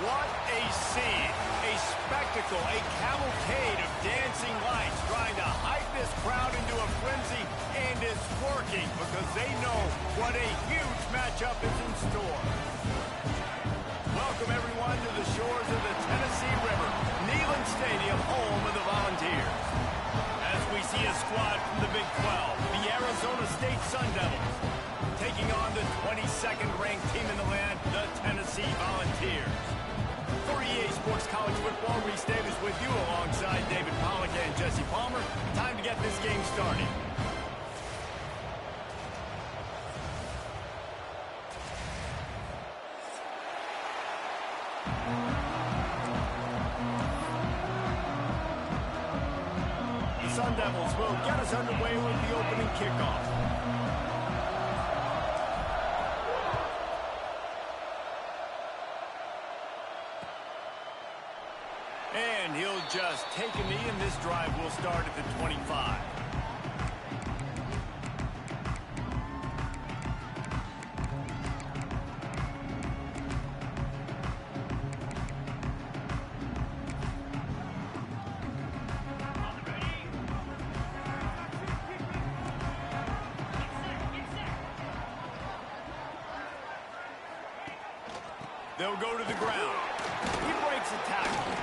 What a scene, a spectacle, a cavalcade of dancing lights trying to hype this crowd into a frenzy, and it's working because they know what a huge matchup is in store. Welcome everyone to the shores of the Tennessee River, Neyland Stadium, home of the Volunteers. As we see a squad from the Big 12, the Arizona State Sun Devils, taking on the 22nd ranked team in the land, the Tennessee Volunteers. For EA Sports College Football, Reese Davis with you alongside David Pollack and Jesse Palmer. Time to get this game started. The Sun Devils will get us underway with the opening kickoff. And he'll just take a knee, and this drive will start at the 25. They'll go to the ground. He breaks a tackle.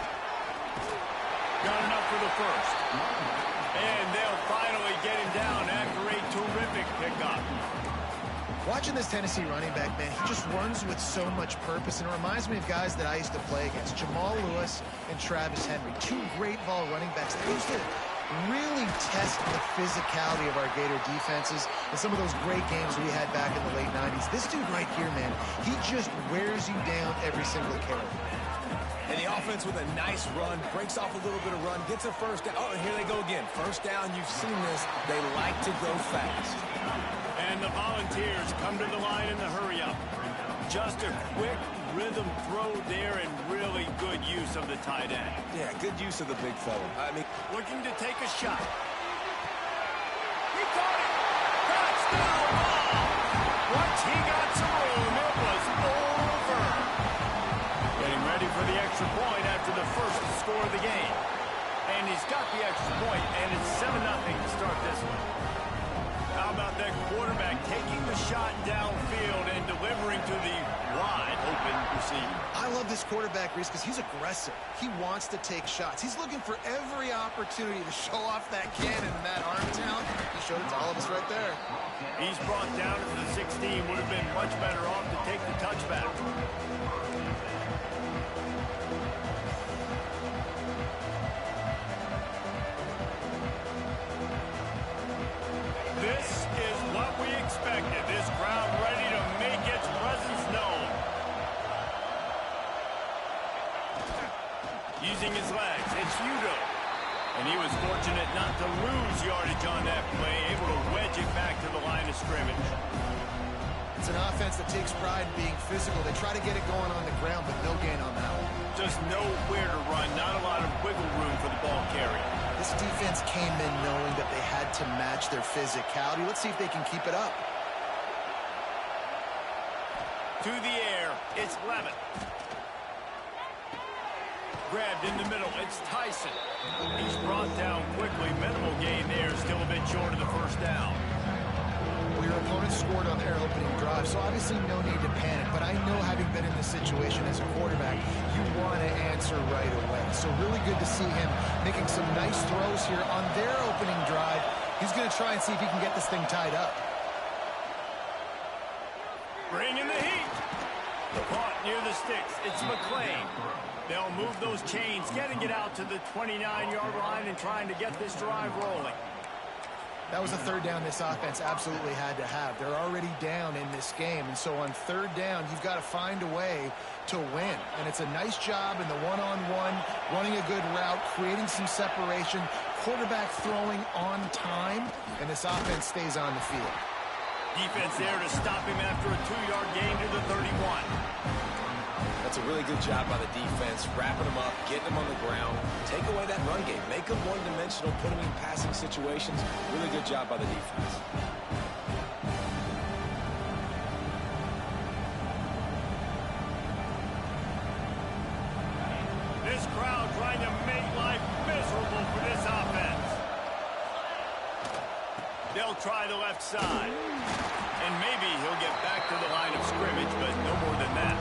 Got enough for the first. And they'll finally get him down after a terrific pickup. Watching this Tennessee running back, man, he just runs with so much purpose, and it reminds me of guys that I used to play against, Jamal Lewis and Travis Henry, two great ball running backs. They used to really test the physicality of our Gator defenses in some of those great games we had back in the late 90s. This dude right here, man, he just wears you down every single carry. And the offense with a nice run, breaks off a little bit of run, gets a first down. Oh, and here they go again. First down, you've seen this. They like to go fast. And the Volunteers come to the line in the hurry-up. Just a quick rhythm throw there and really good use of the tight end. Yeah, good use of the big fella. I mean, looking to take a shot. He caught it. Touchdown ball. Once he got some room, it was over. Getting ready for the extra point after the first score of the game. And he's got the extra point, and it's 7-0 to start this one. How about that quarterback taking the shot downfield and delivering to the wide open receiver? I love this quarterback, Reese, because he's aggressive. He wants to take shots. He's looking for every opportunity to show off that cannon and that arm talent. He showed it to all of us right there. He's brought down to the 16. Would have been much better off to take the touchback. This is what we expected. This crowd ready to make its presence known. Using his legs, it's Udo. And he was fortunate not to lose yardage on that play, able to wedge it back to the line of scrimmage. It's an offense that takes pride in being physical. They try to get it going on the ground, but no gain on that one. Just nowhere to run, not a lot of wiggle room for the ball carrier. This defense came in knowing that they had to match their physicality. Let's see if they can keep it up. To the air, it's Levitt. Grabbed in the middle, it's Tyson. He's brought down quickly. Minimal gain there, still a bit short of the first down. Well, your opponent scored on their opening drive, so obviously no need to panic. But I know, having been in this situation as a quarterback, you want to answer right away. So really good to see him making some nice throws here on their opening drive. He's going to try and see if he can get this thing tied up. Bring in the heat. Caught near the sticks. It's McClain. They'll move those chains, getting it out to the 29-yard line and trying to get this drive rolling. That was a third down this offense absolutely had to have. They're already down in this game, and so on third down, you've got to find a way to win. And it's a nice job in the one-on-one, running a good route, creating some separation, quarterback throwing on time, and this offense stays on the field. Defense there to stop him after a 2-yard gain to the 31. That's a really good job by the defense, wrapping them up, getting them on the ground, take away that run game, make them one-dimensional, put them in passing situations. Really good job by the defense. crowd trying to make life miserable for this offense. They'll try the left side. And maybe he'll get back to the line of scrimmage, but no more than that.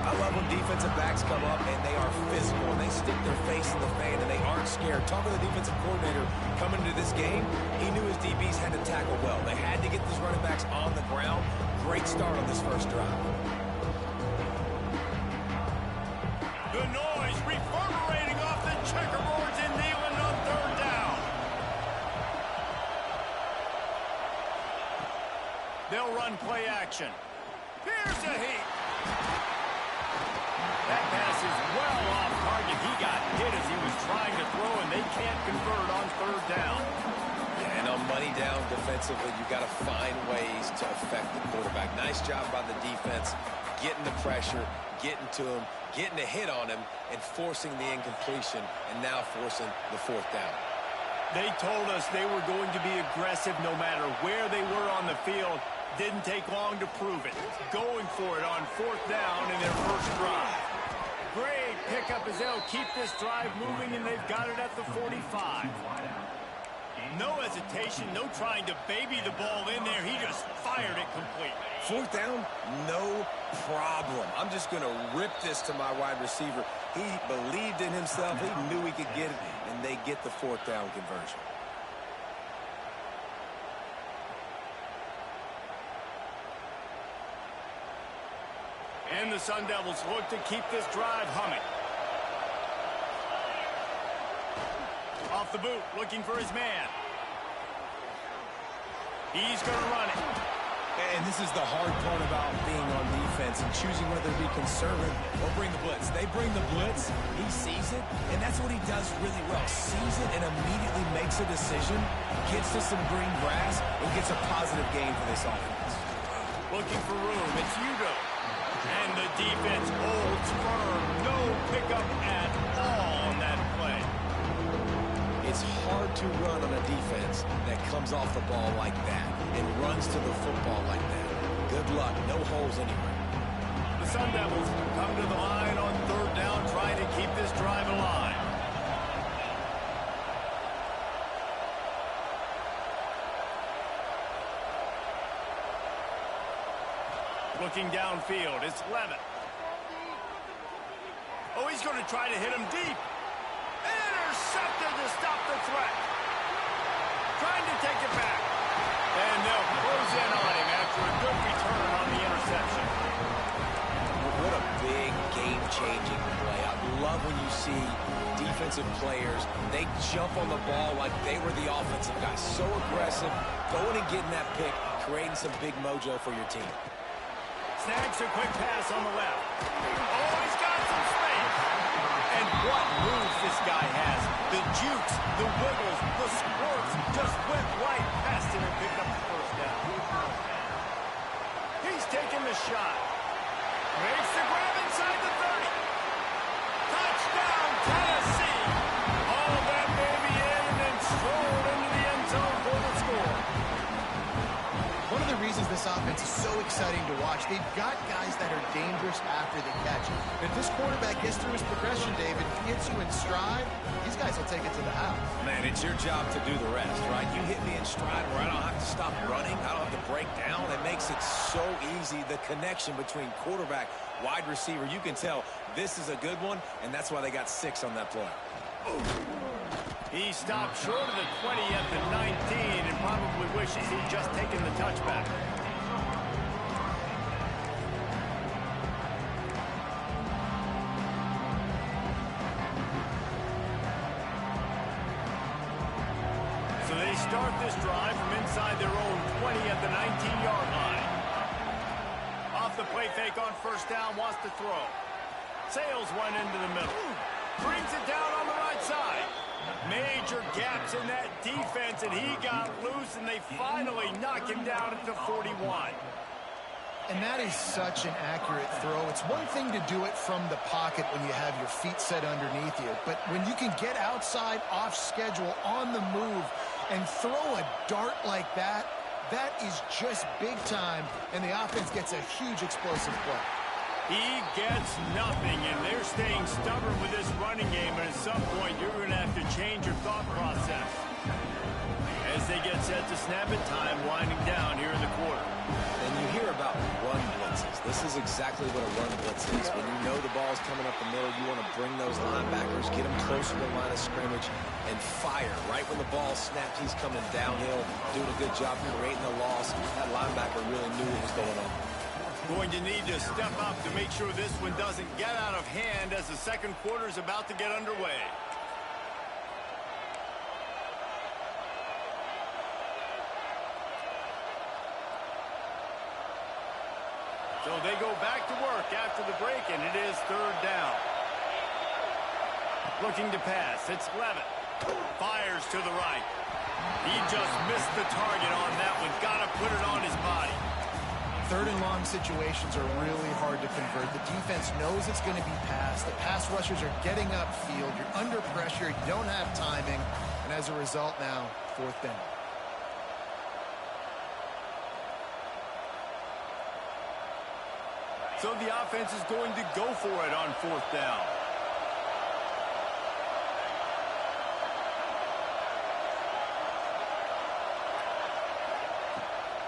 I love when defensive backs come up and they are physical and they stick their face in the fan and they aren't scared. Talking to the defensive coordinator coming into this game, he knew his DBs had to tackle well. They had to get these running backs on the ground. Great start on this first drive. The noise reverberating off the checkerboards in Neyland on third down. They'll run play action. Here's a heat. That pass is well off target. He got hit as he was trying to throw, and they can't convert on third down. And on money down defensively, you've got to find ways to affect the quarterback. Nice job by the defense, getting the pressure, getting to him, getting a hit on him, and forcing the incompletion, and now forcing the fourth down. They told us they were going to be aggressive no matter where they were on the field. Didn't take long to prove it. Going for it on fourth down in their first drive. Great pickup as they'll keep this drive moving, and they've got it at the 45. No hesitation, no trying to baby the ball in there. He just fired it complete. Fourth down, no problem. I'm just going to rip this to my wide receiver. He believed in himself. He knew he could get it, and they get the fourth down conversion. And the Sun Devils look to keep this drive humming. Off the boot, looking for his man. He's going to run it. And this is the hard part about being on defense and choosing whether to be conservative or bring the blitz. They bring the blitz, he sees it, and that's what he does really well. Sees it and immediately makes a decision, gets to some green grass, and gets a positive gain for this offense. Looking for room, it's Udo. And the defense holds firm. No pickup at all on that play. It's hard to run on a defense that comes off the ball like that and runs to the football like that. Good luck. No holes anywhere. The Sun Devils come to the line on third down, trying to keep this drive alive. Looking downfield, it's Levitt. Oh, he's going to try to hit him deep. Intercepted to stop the threat. Trying to take it back. And they'll close in on him after a good return on the interception. What a big game-changing play. I love when you see defensive players, they jump on the ball like they were the offensive guys. So aggressive, going and getting that pick, creating some big mojo for your team. Snags a quick pass on the left. Oh, he's got some space. And what moves this guy has. The jukes, the wiggles, the squirts. Just went right past him and picked up the first down. He's taking the shot. Makes the grab inside the 30. Touchdown, Tennessee. All that baby in and then strolled into the end zone for the score. One of the reasons this offense is so exciting to watch, they've got guys that are dangerous after the catch. If this quarterback gets through his progression, David, gets you in stride, these guys will take it to the house. Man, it's your job to do the rest, right? You hit me in stride where I don't have to stop running. I don't have to break down. It makes it so easy, the connection between quarterback, wide receiver. You can tell this is a good one, and that's why they got 6 on that play. He stopped short of the 20 at the 19 and probably wishes he'd just taken the touchback. So they start this drive from inside their own 20 at the 19-yard line. Off the play fake on first down, wants to throw. Sails one into the middle. Brings it down on the right side. Major gaps in that defense, and he got loose, and they finally knock him down at the 41. And that is such an accurate throw. It's one thing to do it from the pocket when you have your feet set underneath you, but when you can get outside, off schedule, on the move, and throw a dart like that, that is just big time, and the offense gets a huge explosive play. He gets nothing, and they're staying stubborn with this running game, but at some point you're going to have to change your thought process. As they get set to snap it, time winding down here in the quarter. And you hear about run blitzes. This is exactly what a run blitz is. When you know the ball's coming up the middle, you want to bring those linebackers, get them closer to the line of scrimmage, and fire. Right when the ball snapped, he's coming downhill, doing a good job creating the loss. That linebacker really knew what was going on. Going to need to step up to make sure this one doesn't get out of hand as the second quarter is about to get underway. So they go back to work after the break, and it is third down. Looking to pass. It's Levitt. Fires to the right. He just missed the target on that one. Got to put it on his body. Third and long situations are really hard to convert. The defense knows it's going to be passed. The pass rushers are getting upfield. You're under pressure. You don't have timing. And as a result now, fourth down. So the offense is going to go for it on fourth down.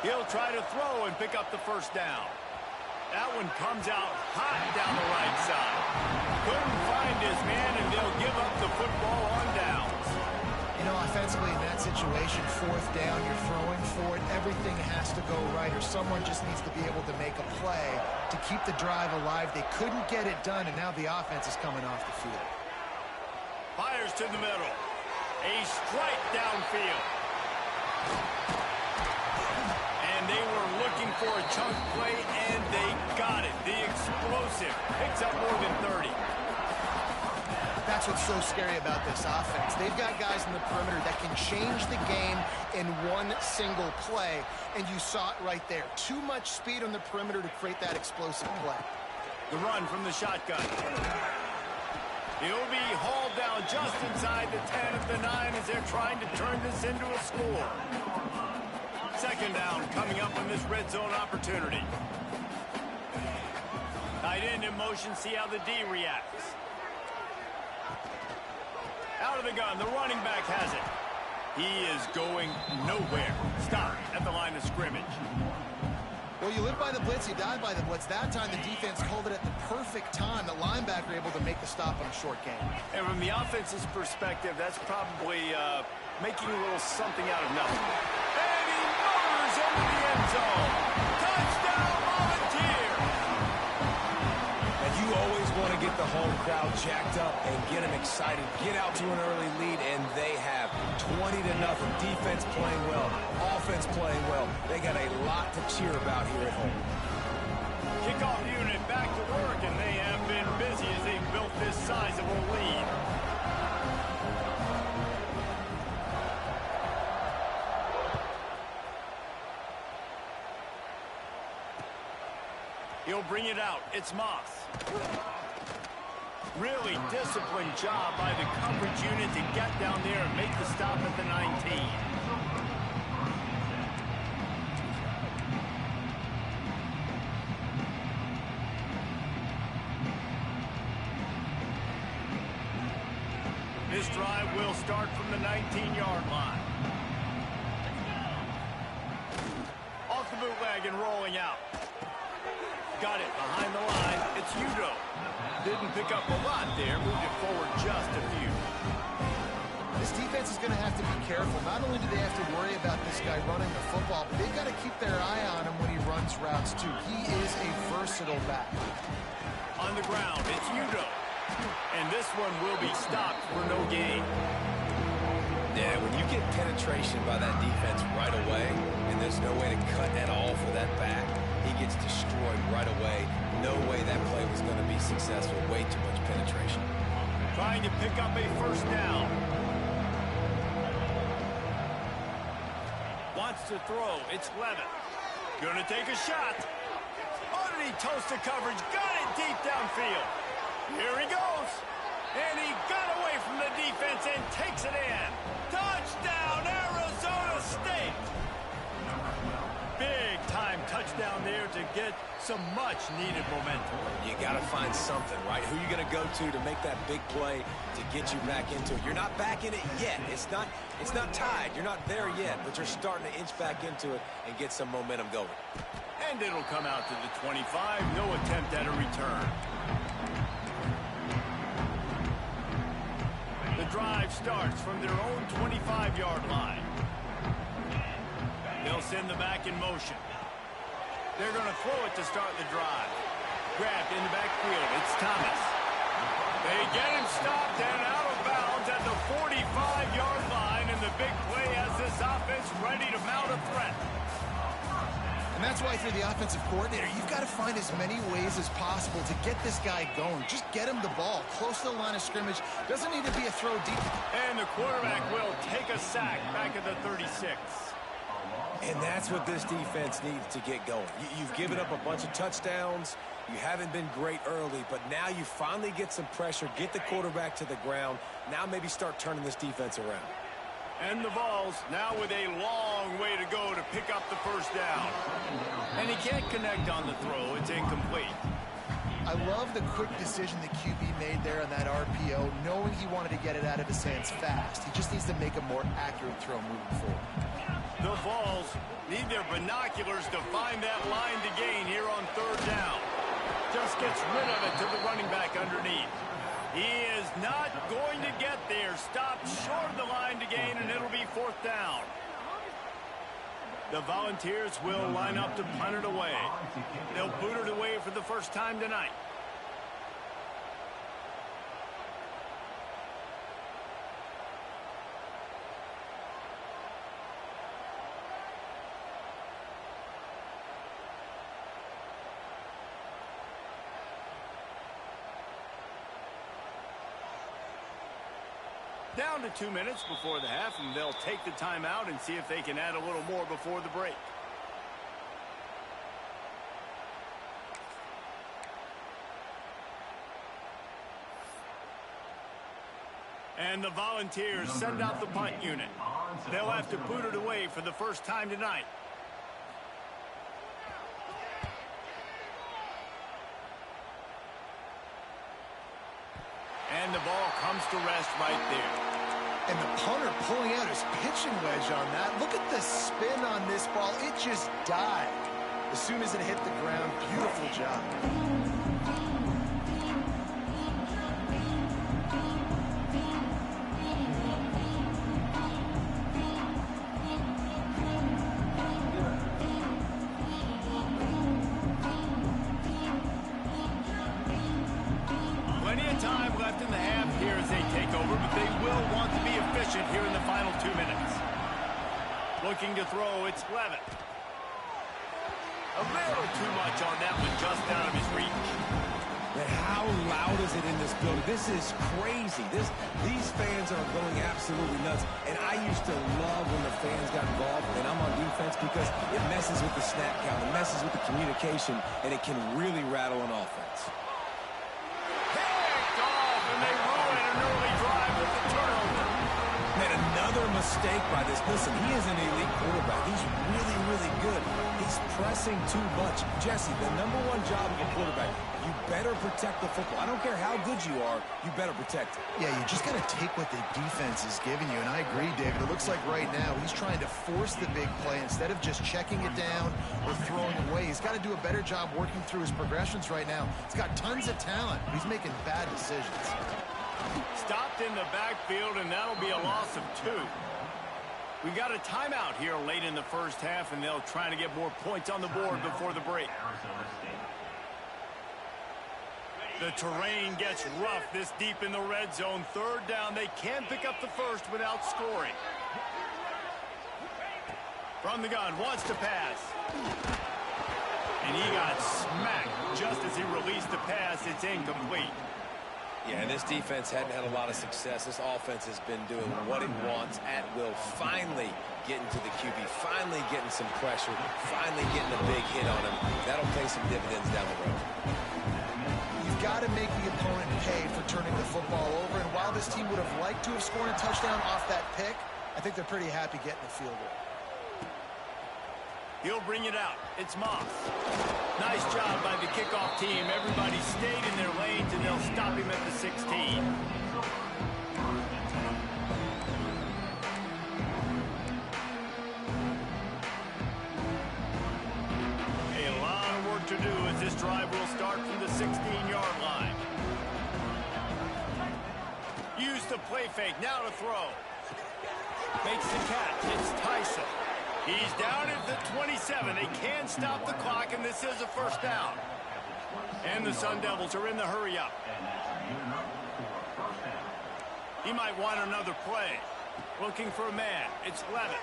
He'll try to throw and pick up the first down. That one comes out hot down the right side. Couldn't find his man, and they'll give up the football on downs. You know, offensively in that situation, fourth down, you're throwing for it. Everything has to go right, or someone just needs to be able to make a play to keep the drive alive. They couldn't get it done, and now the offense is coming off the field. Fires to the middle. A strike downfield. And they were looking for a chunk play, and they got it. The explosive picks up more than 30. That's what's so scary about this offense. They've got guys in the perimeter that can change the game in one single play, and you saw it right there. Too much speed on the perimeter to create that explosive play. The run from the shotgun. He'll be hauled down just inside the 10 of the 9 as they're trying to turn this into a score. Second down coming up on this red zone opportunity. Tight end in motion, see how the D reacts. Out of the gun, the running back has it. He is going nowhere. Stop at the line of scrimmage. Well, you live by the blitz, you die by the blitz. That time the defense called it at the perfect time. The linebacker able to make the stop on a short game. And from the offense's perspective, that's probably making a little something out of nothing. And he motors into the end zone. Touchdown, Volunteers! And you always want to get the home crowd jacked up and get them excited. Get out to an early lead, and they have 20-0. Defense playing well, offense playing well. They got a lot to cheer about here at home. Kickoff unit back to work, and they have been busy as they've built this sizable lead. He'll bring it out. It's Moss. Really disciplined job by the coverage unit to get down there and make the stop at the 19. This drive will start from the 19-yard line. Off the bootleg and rolling out. Got it behind the line. It's Udo. Didn't pick up a lot there. Moved it forward just a few. This defense is going to have to be careful. Not only do they have to worry about this guy running the football, but they've got to keep their eye on him when he runs routes, too. He is a versatile back. On the ground, it's Udo. And this one will be stopped for no gain. Yeah, when you get penetration by that defense right away, and there's no way to cut at all for that back, he gets destroyed right away. No way that play was going to be successful. Way too much penetration. Trying to pick up a first down. Wants to throw. It's Levitt. Gonna take a shot. Oh, did he toast the coverage? Got it deep downfield. Here he goes. And he got away from the defense and takes it in. Touchdown, Arizona State. Big time touchdown there to get some much-needed momentum. You got to find something, right? Who are you going to go to make that big play to get you back into it? You're not back in it yet. It's not tied. You're not there yet, but you're starting to inch back into it and get some momentum going. And it'll come out to the 25. No attempt at a return. The drive starts from their own 25-yard line. They'll send the back in motion. They're going to throw it to start the drive. Grabbed in the backfield. It's Thomas. They get him stopped and out of bounds at the 45-yard line, and the big play has this offense ready to mount a threat. And that's why, if you're the offensive coordinator, you've got to find as many ways as possible to get this guy going. Just get him the ball close to the line of scrimmage. Doesn't need to be a throw deep. And the quarterback will take a sack back at the 36. And that's what this defense needs to get going. You've given up a bunch of touchdowns. You haven't been great early, but now you finally get some pressure, get the quarterback to the ground. Now maybe start turning this defense around. And the Vols now with a long way to go to pick up the first down. And he can't connect on the throw. It's incomplete. I love the quick decision the QB made there on that RPO, knowing he wanted to get it out of his hands fast. He just needs to make a more accurate throw moving forward. The Vols need their binoculars to find that line to gain here on third down. Just gets rid of it to the running back underneath. He is not going to get there. Stopped short of the line to gain, and it'll be fourth down. The Volunteers will line up to punt it away. They'll boot it away for the first time tonight. Down to 2 minutes before the half, and they'll take the timeout and see if they can add a little more before the break. And the Volunteers send out the punt unit. They'll have to boot it away for the first time tonight. And the ball comes to rest right there. And the punter pulling out his pitching wedge on that. Look at the spin on this ball. It just died as soon as it hit the ground. Beautiful job. Plenty of time left in the half here as they take over, but they will want to be efficient here in the final 2 minutes. Looking to throw, it's Levitt. A little too much on that one, just out of his reach. Man, how loud is it in this building? This is crazy. These fans are going absolutely nuts. And I used to love when the fans got involved, and I'm on defense, because it messes with the snap count, it messes with the communication, and it can really rattle an offense. They ruin an early drive with the turnover. Man, another mistake by this. Listen, he is an elite quarterback. He's really, really good. He's pressing too much. Jesse, the #1 job of a quarterback, you better protect the football. I don't care how good you are, you better protect it. Yeah, you just got to take what the defense is giving you. And I agree, David. It looks like right now he's trying to force the big play instead of just checking it down or throwing away. He's got to do a better job working through his progressions right now. He's got tons of talent. He's making bad decisions. Stopped in the backfield, and that'll be a loss of 2. We've got a timeout here late in the first half, and they'll try to get more points on the board before the break. The terrain gets rough this deep in the red zone. Third down, they can pick up the first without scoring. From the gun, wants to pass. And he got smacked just as he released the pass. It's incomplete. Yeah, and this defense hadn't had a lot of success. This offense has been doing what it wants at will. Finally getting to the QB, finally getting some pressure, finally getting a big hit on him. That'll pay some dividends down the road. You've got to make the opponent pay for turning the football over. And while this team would have liked to have scored a touchdown off that pick, I think they're pretty happy getting the field goal. He'll bring it out. It's Moss. Nice job by the kickoff team. Everybody stayed in their lanes, and they'll stop him at the 16. To do as this drive will start from the 16-yard line. Use the play fake, now to throw. Makes the catch, it's Tyson. He's down at the 27. They can stop the clock, and this is a first down. And the Sun Devils are in the hurry up. He might want another play. Looking for a man, it's Levis.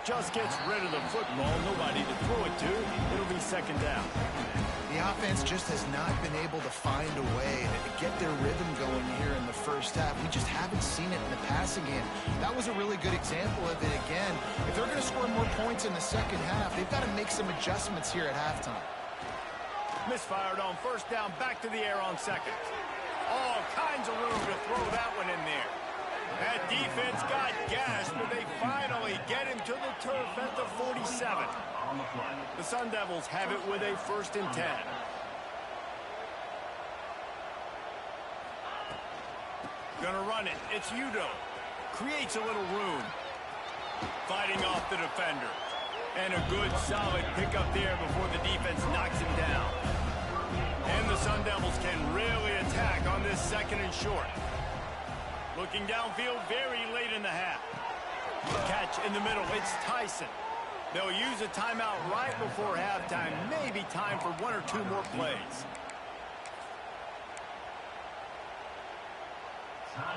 Just gets rid of the football, nobody to throw it to. It'll be second down. The offense just has not been able to find a way to get their rhythm going here in the first half. We just haven't seen it in the passing game. That was a really good example of it again. If they're going to score more points in the second half, they've got to make some adjustments here at halftime. Misfired on first down, back to the air on second. All kinds of room to throw that one in there. That defense got gashed, but they finally get him to the turf at the 47. The Sun Devils have it with a 1st and 10. Gonna run it. It's Udo. Creates a little room. Fighting off the defender. And a good, solid pickup there before the defense knocks him down. And the Sun Devils can really attack on this 2nd and short. Looking downfield very late in the half. Catch in the middle. It's Tyson. They'll use a timeout right before halftime. Maybe time for 1 or 2 more plays.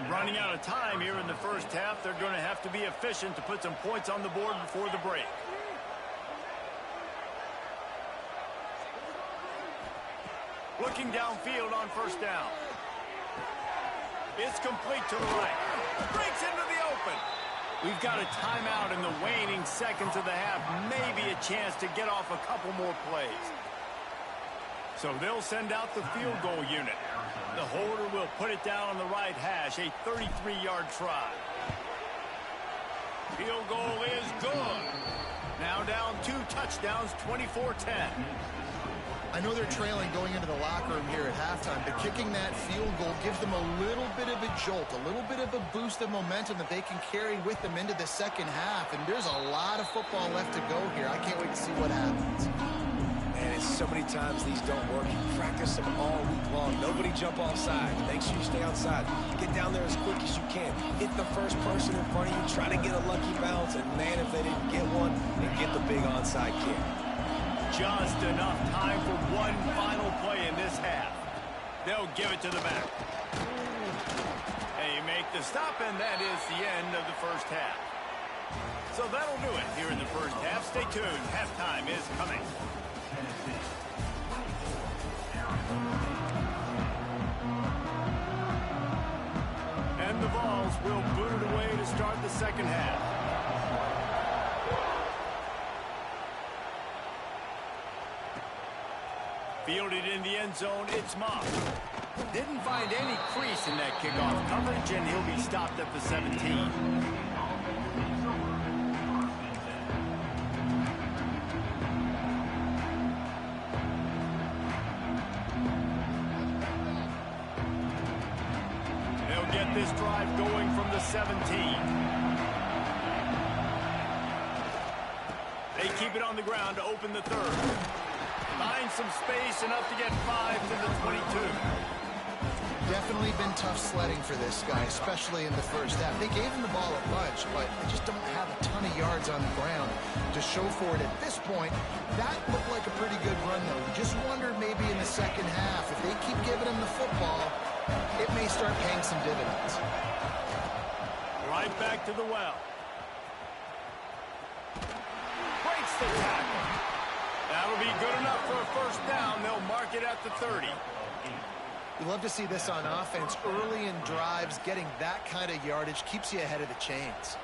Running out of time here in the first half. They're going to have to be efficient to put some points on the board before the break. Looking downfield on first down. It's complete to the right. Breaks into the open. We've got a timeout in the waning seconds of the half. Maybe a chance to get off a couple more plays. So they'll send out the field goal unit. The holder will put it down on the right hash. A 33-yard try. Field goal is good. Now down 2 touchdowns, 24-10. I know they're trailing going into the locker room here at halftime, but kicking that field goal gives them a little bit of a jolt, a little bit of a boost of momentum that they can carry with them into the second half. And there's a lot of football left to go here. I can't wait to see what happens. Man, it's so many times these don't work. You practice them all week long. Nobody jump offside. Make sure you stay outside. Get down there as quick as you can. Hit the first person in front of you. Try to get a lucky bounce. And, man, if they didn't get one, then get the big onside kick. Just enough time for one final play in this half. They'll give it to the back. They make the stop, and that is the end of the first half. So that'll do it here in the first half. Stay tuned. Halftime is coming. And the Vols will boot it away to start the second half. Fielded in the end zone, it's Moss. Didn't find any crease in that kickoff coverage, and he'll be stopped at the 17. They'll get this drive going from the 17. They keep it on the ground to open the 3rd. Find some space, enough to get 5 to the 22. Definitely been tough sledding for this guy, especially in the first half. They gave him the ball a bunch, but they just don't have a ton of yards on the ground to show for it at this point. That looked like a pretty good run, though. Just wondered maybe in the second half, if they keep giving him the football, it may start paying some dividends. Right back to the well. Breaks the tackle. That'll be good enough for a first down. They'll mark it at the 30. You love to see this on offense. Early in drives, getting that kind of yardage keeps you ahead of the chains.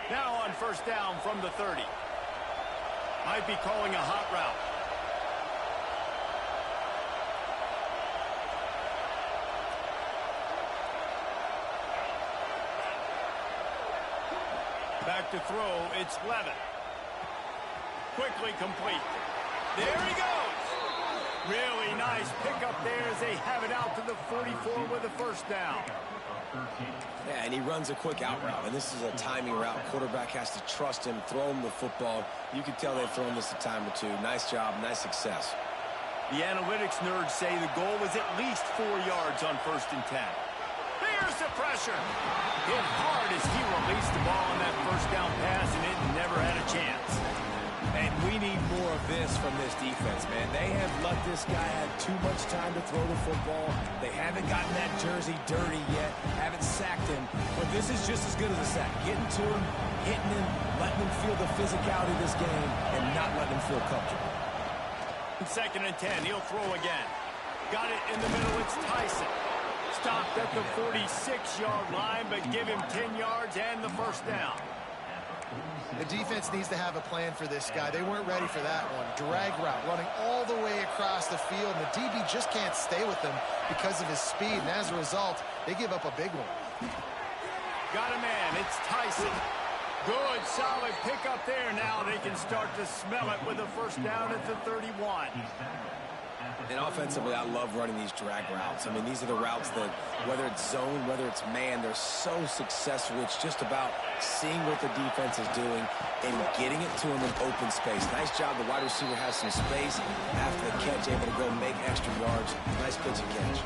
Now on first down from the 30. Might be calling a hot route. Back to throw, it's Levitt. Quickly complete. There he goes. Really nice pickup there as they have it out to the 44 with a first down. Yeah, and he runs a quick out route, and this is a timing route. Quarterback has to trust him, throw him the football. You can tell they've thrown this a time or two. Nice job, nice success. The analytics nerds say the goal was at least 4 yards on 1st and 10. Here's the pressure. Hit hard as he released the ball on that first down pass, and it never had a chance. And we need more of this from this defense, man. They have let this guy have too much time to throw the football. They haven't gotten that jersey dirty yet, haven't sacked him. But this is just as good as a sack. Getting to him, hitting him, letting him feel the physicality of this game, and not letting him feel comfortable. 2nd and 10, he'll throw again. Got it in the middle, it's Tyson. Stopped at the 46-yard line, but give him 10 yards and the first down. The defense needs to have a plan for this guy. They weren't ready for that one. Drag route, running all the way across the field, and the DB just can't stay with him because of his speed, and as a result, they give up a big one. Got a man, it's Tyson. Good, solid pickup there. Now they can start to smell it with a first down at the 31. And offensively, I love running these drag routes. I mean, these are the routes that, whether it's zone, whether it's man, they're so successful. It's just about seeing what the defense is doing and getting it to him in open space. Nice job. The wide receiver has some space after the catch, able to go make extra yards. Nice pitch and catch.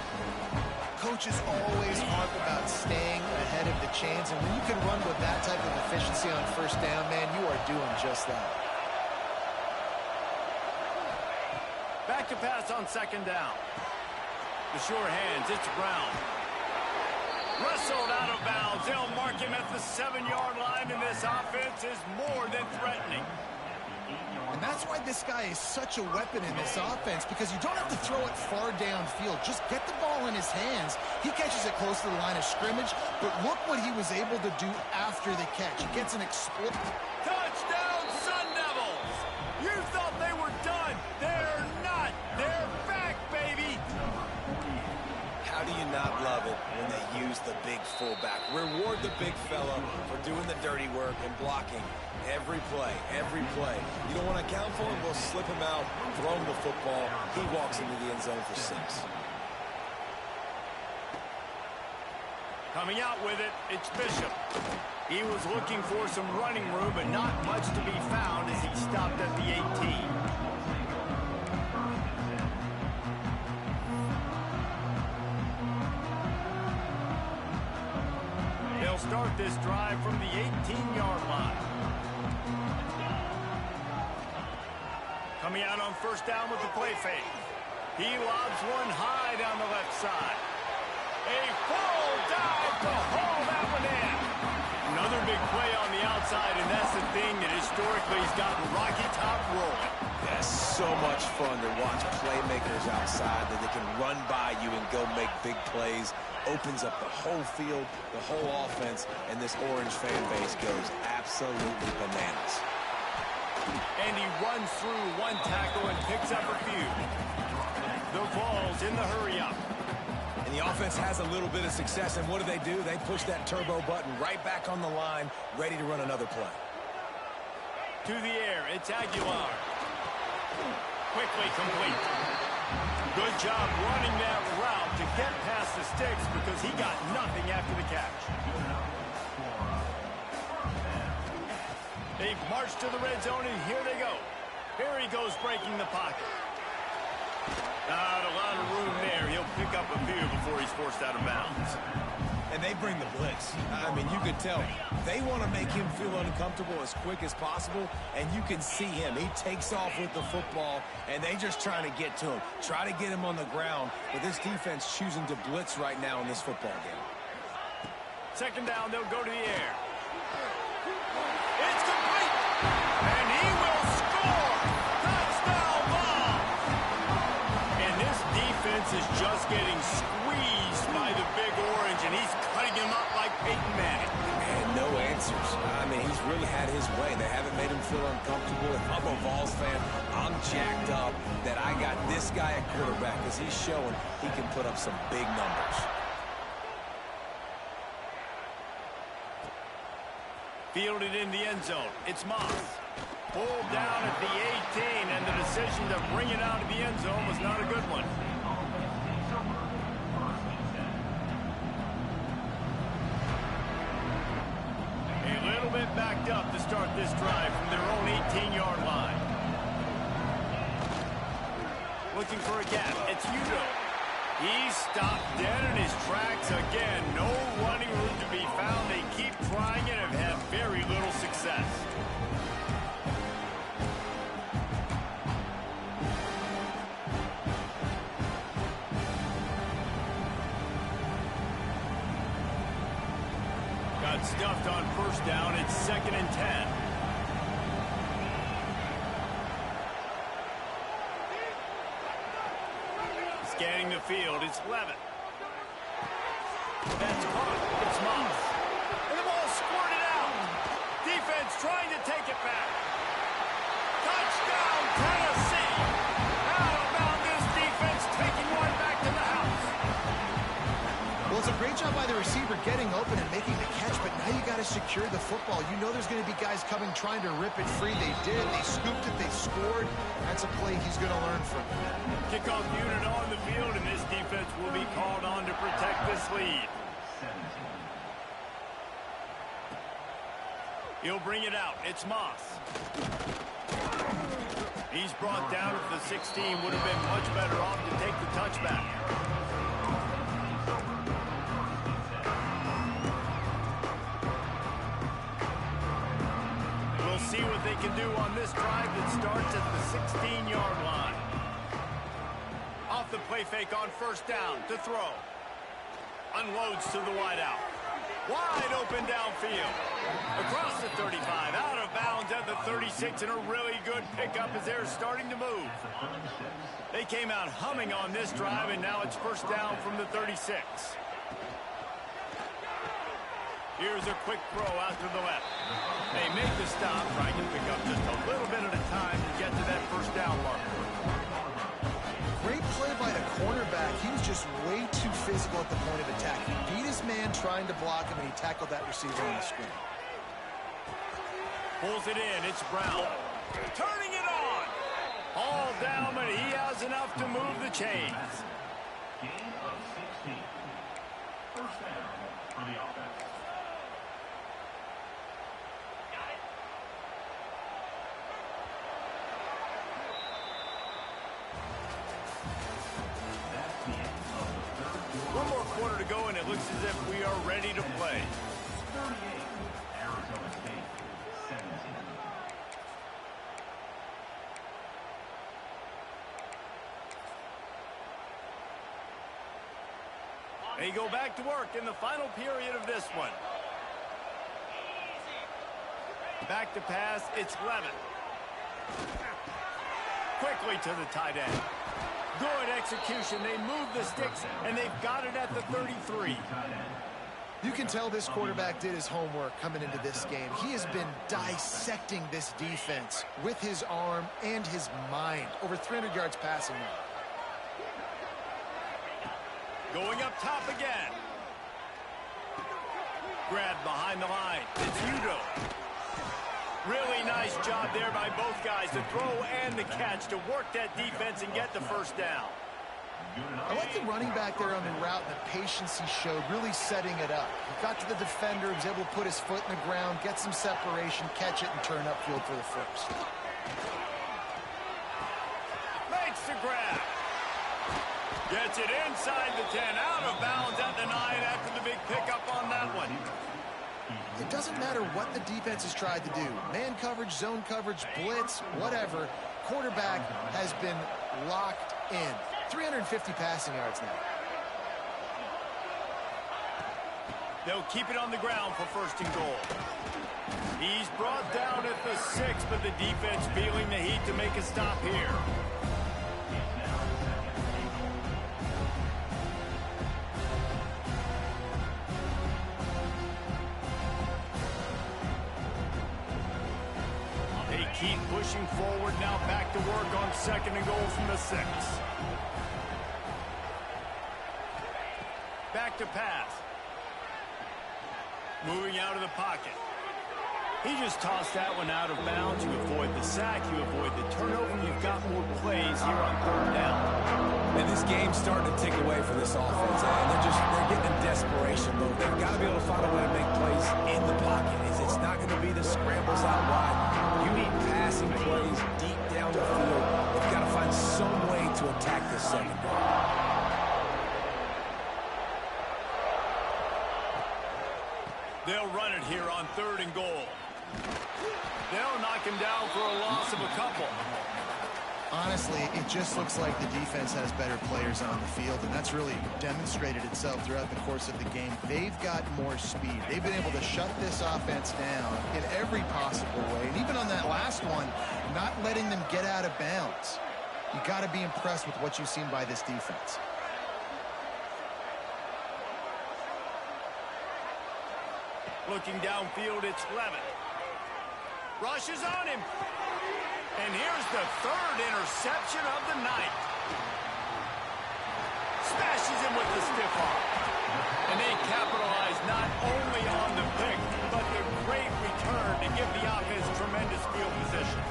Coaches always harp about staying ahead of the chains, and when you can run with that type of efficiency on first down, man, you are doing just that. Back to pass on 2nd down. The sure hands, it's Brown. Wrestled out of bounds. They'll mark him at the 7-yard line, and this offense is more than threatening. And that's why this guy is such a weapon in this offense, because you don't have to throw it far downfield. Just get the ball in his hands. He catches it close to the line of scrimmage, but look what he was able to do after the catch. He gets an explosive. Touchdown, Sun Devils! You thought they were done. They're not. They're back, baby. How do you not love it when they use the big fullback? Reward the big fella for doing the dirty work and blocking every play, every play. You don't want to account for him? We'll slip him out, throw him the football. He walks into the end zone for 6. Coming out with it, it's Bishop. He was looking for some running room, but not much to be found as he stopped at the 18. They'll start this drive from the 18-yard line. Coming out on first down with the play fake. He lobs one high down the left side. A full dive to haul that one in. Another big play on the outside, and that's the thing that historically has gotten Rocky Top rolling. That's so much fun to watch playmakers outside that they can run by you and go make big plays. Opens up the whole field, the whole offense, and this Orange fan base goes absolutely bananas. And he runs through one tackle and picks up a few. The Vols in the hurry-up. And the offense has a little bit of success, and what do? They push that turbo button right back on the line, ready to run another play. To the air, it's Aguilar. Quickly complete. Good job running that route to get past the sticks because he got nothing after the catch. They've marched to the red zone, and here they go. Here he goes breaking the pocket. Not a lot of room there. He'll pick up a few before he's forced out of bounds. And they bring the blitz. I mean, you could tell. They want to make him feel uncomfortable as quick as possible, and you can see him. He takes off with the football, and they just trying to get to him. Try to get him on the ground, but this defense choosing to blitz right now in this football game. 2nd down, they'll go to the air. It's complete, and he will score. Touchdown ball. And this defense is just getting squeezed by the Big Orange, and he's cutting him up like Peyton Manning. And no answers. I mean, he's really had his way. They haven't made him feel uncomfortable. If I'm a Vols fan, I'm jacked up that I got this guy at quarterback because he's showing he can put up some big numbers. Fielded in the end zone. It's Moss. Pulled down at the 18, and the decision to bring it out of the end zone was not a good one. A little bit backed up to start this drive from their own 18-yard line. Looking for a gap. It's Udo. He's stopped dead in his tracks again. No running room to be found. They keep trying and have had very little success. Got stuffed on first down. It's 2nd and 10. Scanning the field, it's Levitt. That's caught. It's Moss. And the ball squirted out. Defense trying to take it back. Touchdown, Tennessee. How about this defense taking one back to the house? Well, it's a great job by the receiver getting open and making the catch, but now you got to secure the football. You know there's going to be guys coming trying to rip it free. They did. They scooped it. They scored. That's a play he's going to learn from. Kickoff unit on the field, and this defense will be called on to protect this lead. He'll bring it out. It's Moss. He's brought down at the 16. Would have been much better off to take the touchback. We'll see what they can do on this drive that starts at the 16-yard line. Off the play fake on first down to throw. Unloads to the wideout. Wide open downfield. Across the 35, out of bounds at the 36, and a really good pickup as they're starting to move. They came out humming on this drive, and now it's first down from the 36. Here's a quick throw out to the left. They make the stop, trying to pick up just a little bit at a time to get to that first down mark. Great play by the cornerback. He was just way too physical at the point of attack. He beat his man trying to block him, and he tackled that receiver on the screen. Pulls it in. It's Brown. Turning it on. All down, but he has enough to move the chains. Gain of 16. First down for the offense. One more quarter to go, and it looks as if we are ready to play. 38, Arizona State, 17. They go back to work in the final period of this one. Back to pass, it's Levitt. Quickly to the tight end. Good execution. They move the sticks, and they've got it at the 33. You can tell this quarterback did his homework coming into this game. He has been dissecting this defense with his arm and his mind. Over 300 yards passing now. Going up top again. Grabbed behind the line. It's Udo. Really nice job there by both guys, the throw and the catch, to work that defense and get the first down. I like the running back there on the route and the patience he showed, really setting it up. He got to the defender, was able to put his foot in the ground, get some separation, catch it, and turn upfield for the first. Makes the grab. Gets it inside the 10, out of bounds at the 9 after the big pickup on that one. It doesn't matter what the defense has tried to do. Man coverage, zone coverage, blitz, whatever. Quarterback has been locked in. 350 passing yards now. They'll keep it on the ground for first and goal. He's brought down at the 6, but the defense feeling the heat to make a stop here. They keep pushing forward, now back to work on second and goal from the 6. Back to pass. Moving out of the pocket. He just tossed that one out of bounds. You avoid the sack, you avoid the turnover. You've got more plays here on third down. And this game's starting to tick away for this offense. And they're getting in desperation mode. They've got to be able to find a way to make plays in the pocket. It's not going to be the scrambles out wide. You need passing plays deep down the field. You've got to find some way to attack this secondary. They'll run it here on 3rd and goal. They'll knock him down for a loss of a couple. Honestly, it just looks like the defense has better players on the field, and that's really demonstrated itself throughout the course of the game. They've got more speed. They've been able to shut this offense down in every possible way, and even on that last one, not letting them get out of bounds. You got to be impressed with what you've seen by this defense. Looking downfield, it's Levitt. Rushes on him. And here's the 3rd interception of the night. Smashes him with the stiff arm. And they capitalize not only on the pick, but the great return to give the offense tremendous field position.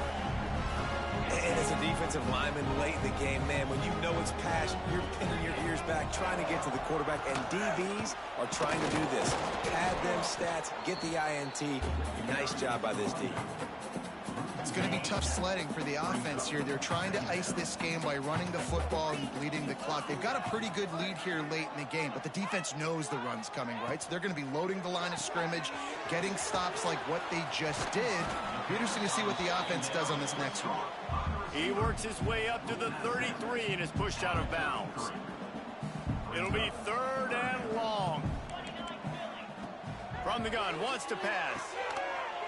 And as a defensive lineman late in the game, man, when you know it's passed, you're pinning your ears back, trying to get to the quarterback, and DBs are trying to do this. Pad them stats, get the INT. Nice job by this D. It's going to be tough sledding for the offense here. They're trying to ice this game by running the football and bleeding the clock. They've got a pretty good lead here late in the game, but the defense knows the run's coming, right? So they're going to be loading the line of scrimmage, getting stops like what they just did. It'll be interesting to see what the offense does on this next one. He works his way up to the 33 and is pushed out of bounds. It'll be 3rd and long. From the gun, wants to pass.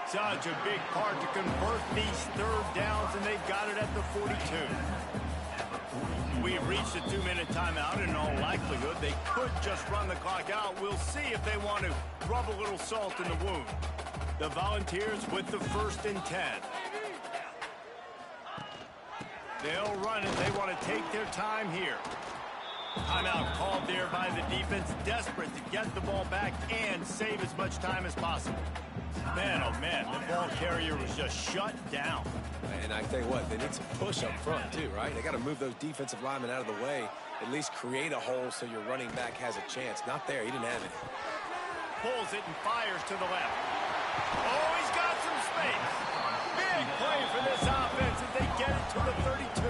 Such a big part to convert these 3rd downs, and they've got it at the 42. We've reached a 2-minute timeout, and in all likelihood, they could just run the clock out. We'll see if they want to rub a little salt in the wound. The Volunteers with the 1st and 10. They'll run it. They want to take their time here. Timeout called there by the defense, desperate to get the ball back and save as much time as possible. Man, oh man, the ball carrier was just shut down. And I tell you what, they need some push up front too, right? They got to move those defensive linemen out of the way, at least create a hole so your running back has a chance. Not there, he didn't have it. Pulls it and fires to the left. Oh, he's got some space. Big play for this offense as they get it to the 32.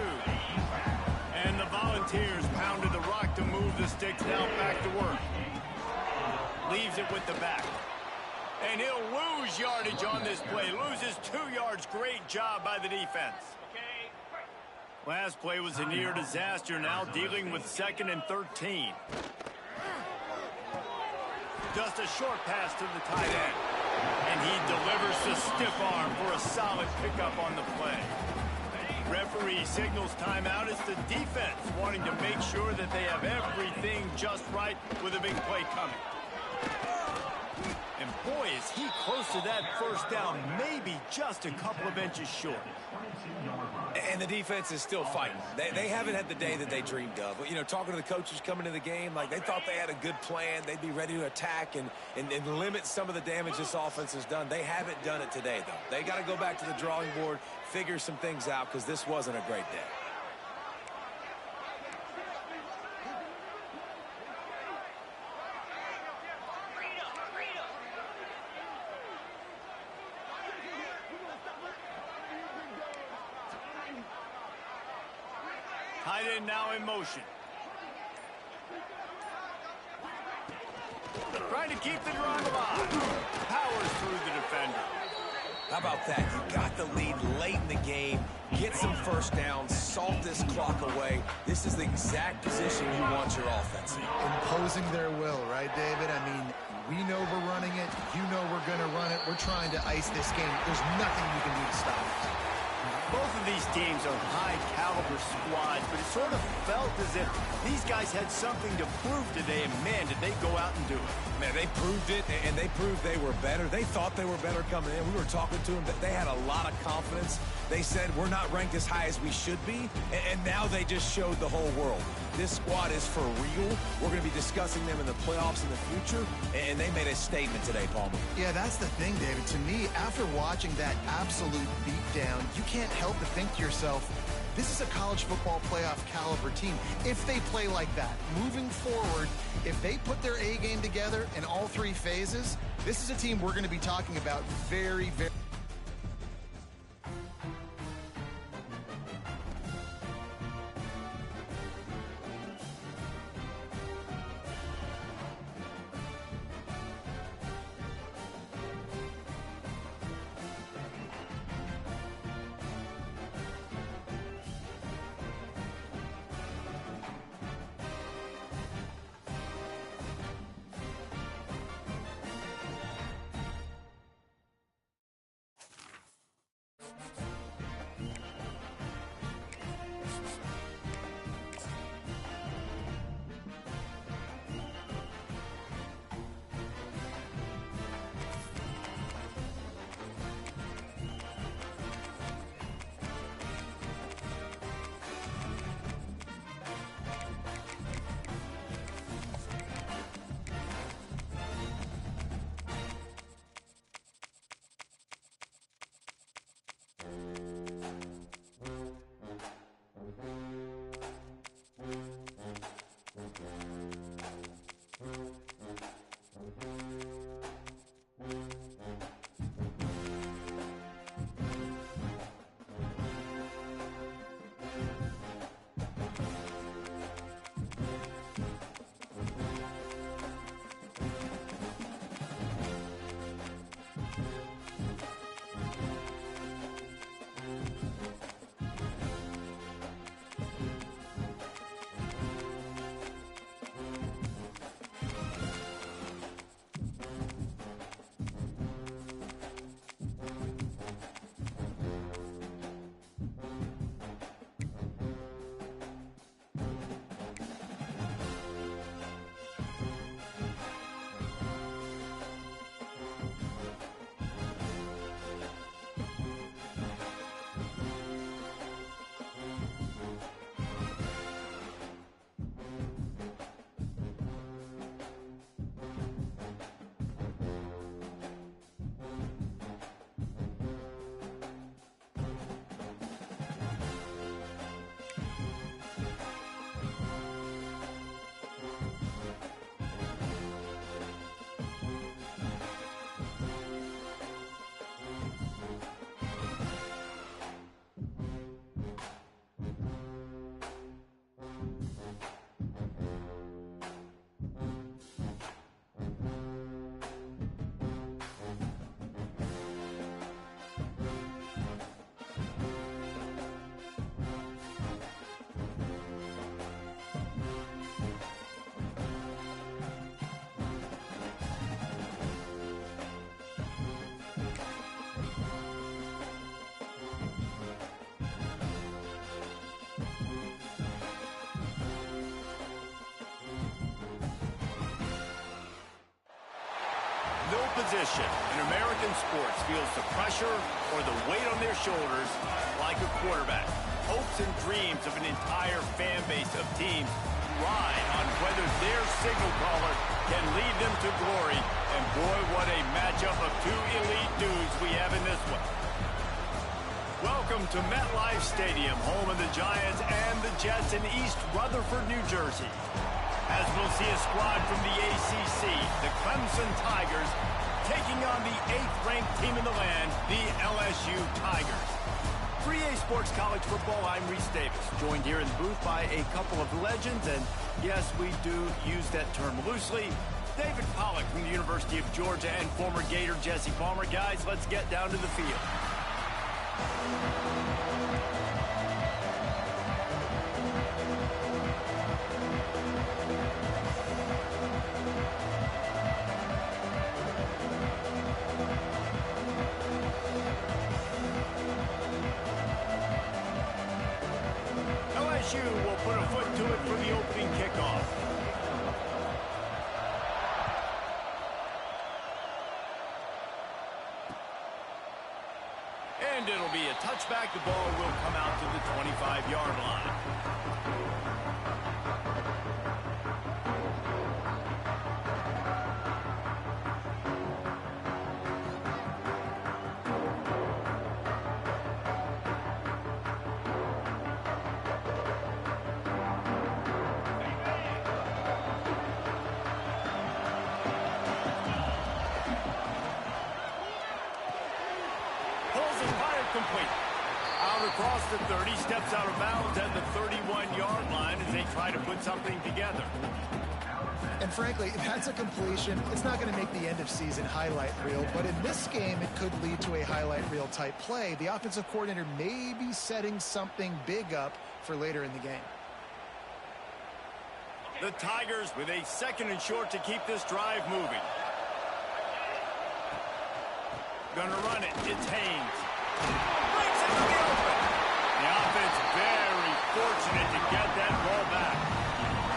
And the Volunteers pounded the rock to move the sticks now back to work. Leaves it with the back. And he'll lose yardage on this play. Loses 2 yards. Great job by the defense. Last play was a near disaster. Now dealing with 2nd and 13. Just a short pass to the tight end. And he delivers the stiff arm for a solid pickup on the play. Referee signals timeout. It's the defense wanting to make sure that they have everything just right with a big play coming. And boy, is he close to that 1st down, maybe just a couple of inches short. And the defense is still fighting. They haven't had the day that they dreamed of. You know, talking to the coaches coming to the game, like they thought they had a good plan. They'd be ready to attack and limit some of the damage this offense has done. They haven't done it today, though. They got to go back to the drawing board, figure some things out, because this wasn't a great day. Tight end now in motion. Trying to keep the drive alive. Powers through the defender. How about that? You got the lead late in the game. Get some 1st downs. Salt this clock away. This is the exact position you want your offense in. Imposing their will, right, David? I mean, we know we're running it. You know we're going to run it. We're trying to ice this game. There's nothing you can do to stop it. Both of these teams are high-caliber squads, but it sort of felt as if these guys had something to prove today, and man, did they go out and do it. Man, they proved it, and they proved they were better. They thought they were better coming in. We were talking to them. They had a lot of confidence. They said we're not ranked as high as we should be, and now they just showed the whole world. This squad is for real. We're going to be discussing them in the playoffs in the future, and they made a statement today, Palmer. Yeah, that's the thing, David. To me, after watching that absolute beatdown, you can't help but think to yourself, this is a college football playoff caliber team. If they play like that, moving forward, if they put their A game together in all three phases, this is a team we're going to be talking about very, very... No position in American sports feels the pressure or the weight on their shoulders like a quarterback. Hopes and dreams of an entire fan base of teams ride on whether their signal caller can lead them to glory. And boy, what a matchup of two elite dudes we have in this one. Welcome to MetLife Stadium, home of the Giants and the Jets in East Rutherford, New Jersey. As we'll see a squad from the ACC, the Clemson Tigers, taking on the 8th-ranked team in the land, the LSU Tigers. 3A Sports College Football, I'm Reese Davis, joined here in the booth by a couple of legends, and yes, we do use that term loosely. David Pollack from the University of Georgia and former Gator Jesse Palmer. Guys, let's get down to the field. LSU will put a foot to it for the opening kickoff. And it'll be a touchback. back, the ball will come out to the 25-yard line. Complete. Out across the 30, steps out of bounds at the 31-yard line as they try to put something together. And frankly, if that's a completion, it's not going to make the end of season highlight reel, but in this game, it could lead to a highlight reel type play. The offensive coordinator may be setting something big up for later in the game. The Tigers with a 2nd and short to keep this drive moving. Gonna run it. It's Haynes. Breaks into the open. The offense very fortunate to get that ball back.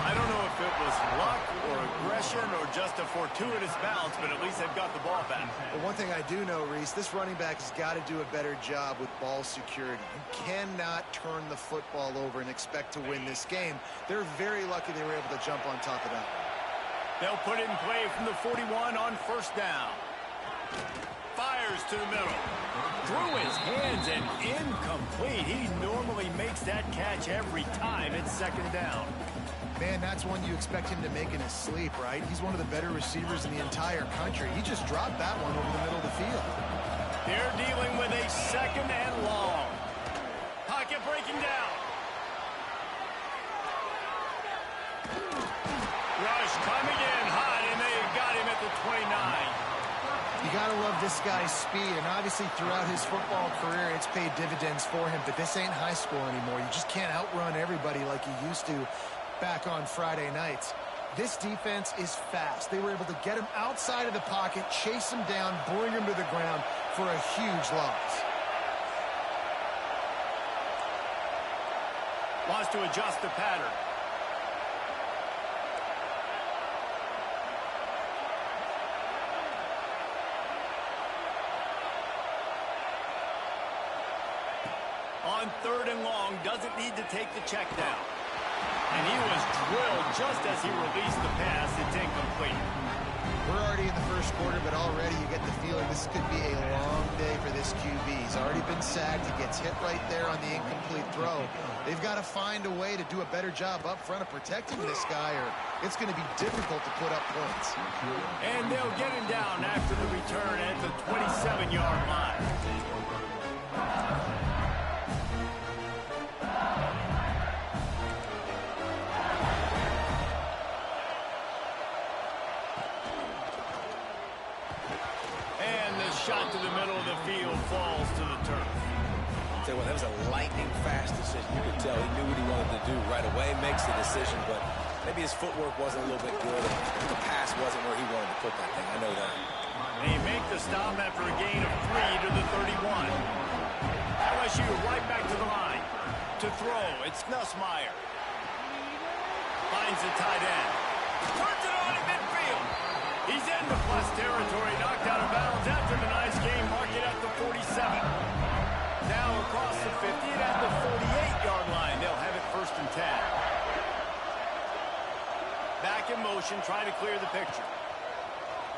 I don't know if it was luck or aggression or just a fortuitous bounce, but at least they've got the ball back. But one thing I do know, Reese, this running back has got to do a better job with ball security. You cannot turn the football over and expect to win this game. They're very lucky they were able to jump on top of that. They'll put it in play from the 41 on 1st down. Fires to the middle. Through his hands and incomplete. He normally makes that catch every time it's 2nd down. Man, that's one you expect him to make in his sleep, right? He's one of the better receivers in the entire country. He just dropped that one over the middle of the field. They're dealing with a 2nd and long. Pocket breaking down. Rush coming in hot, and they got him at the 29. You got to love this guy's speed, and obviously throughout his football career, it's paid dividends for him, but this ain't high school anymore. You just can't outrun everybody like you used to back on Friday nights. This defense is fast. They were able to get him outside of the pocket, chase him down, bring him to the ground for a huge loss. Wants to adjust the pattern. On 3rd and long, doesn't need to take the check down. And he was drilled just as he released the pass. It's incomplete. We're already in the 1st quarter, but already you get the feeling this could be a long day for this QB. He's already been sacked. He gets hit right there on the incomplete throw. They've got to find a way to do a better job up front of protecting this guy, or it's going to be difficult to put up points. And they'll get him down after the return at the 27-yard line. Shot to the middle of the field, falls to the turf. I'll tell you what, that was a lightning-fast decision. You could tell he knew what he wanted to do right away, makes the decision, but maybe his footwork wasn't a little bit good. The pass wasn't where he wanted to put that thing. I know that. And he makes the stop after a gain of 3 to the 31. LSU right back to the line. To throw, it's Nussmeier. Finds the tight end. Turns it on at midfield. He's in the plus territory, knocked out of bounds after the nice game. Mark it at the 47. Now across the 50 and at the 48-yard line. They'll have it 1st and 10. Back in motion, trying to clear the picture.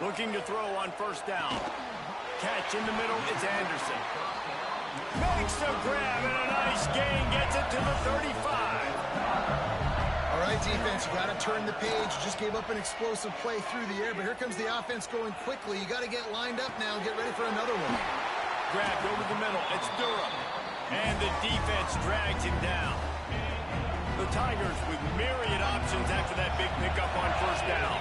Looking to throw on 1st down. Catch in the middle, it's Anderson. Makes the grab and a nice gain, gets it to the 35. All right, defense, you got to turn the page. You just gave up an explosive play through the air, but here comes the offense going quickly. You got to get lined up now and get ready for another one. Grabbed over the middle, it's Durham. And the defense drags him down. The Tigers with myriad options after that big pickup on 1st down.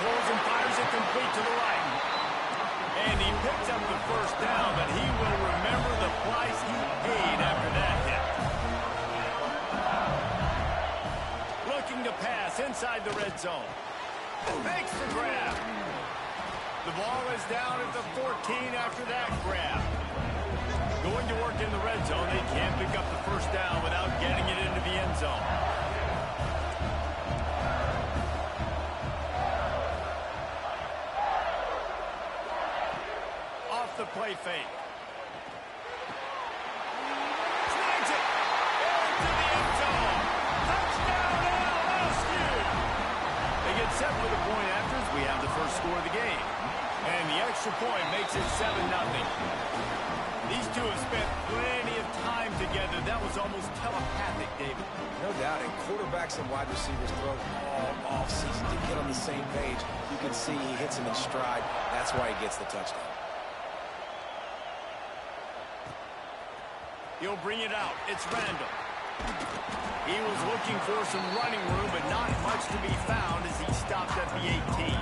Pulls and fires it complete to the right. And he picks up the 1st down, but he will remember the price he paid after that hit. Looking to pass inside the red zone. Makes the grab. The ball is down at the 14 after that grab. Going to work in the red zone. They can't pick up the 1st down without getting it into the end zone. Off the play fake. Snags it. Into the end zone. Touchdown, LSU. They get set for the point after as we have the first score of the game. And the extra point makes it 7-0. These two have spent plenty of time together. That was almost telepathic, David. No doubt, and quarterbacks and wide receivers throw all offseason to get on the same page. You can see he hits him in stride. That's why he gets the touchdown. He'll bring it out. It's Randall. He was looking for some running room, but not much to be found as he stopped at the 18.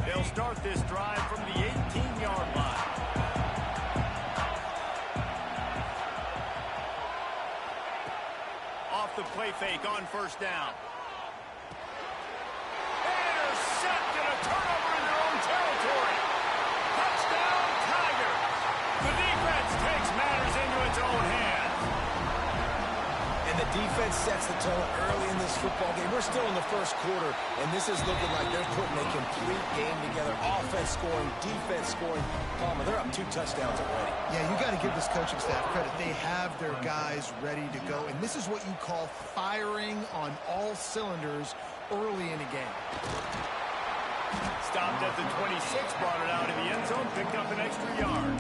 They'll start this drive from the 18-yard line. Off the play fake on first down. Intercepted, a turnover in their own territory. Touchdown, Tigers. The defense takes matters into its own hands. And the defense sets the tone early in this football game. We're still in the first quarter, and this is looking like they're putting a complete game together. Offense scoring, defense scoring. Palmer, they're up 2 touchdowns already. Yeah, you got to give this coaching staff credit. They have their guys ready to go, and this is what you call firing on all cylinders early in a game. Stopped at the 26, brought it out in the end zone, picked up an extra yard.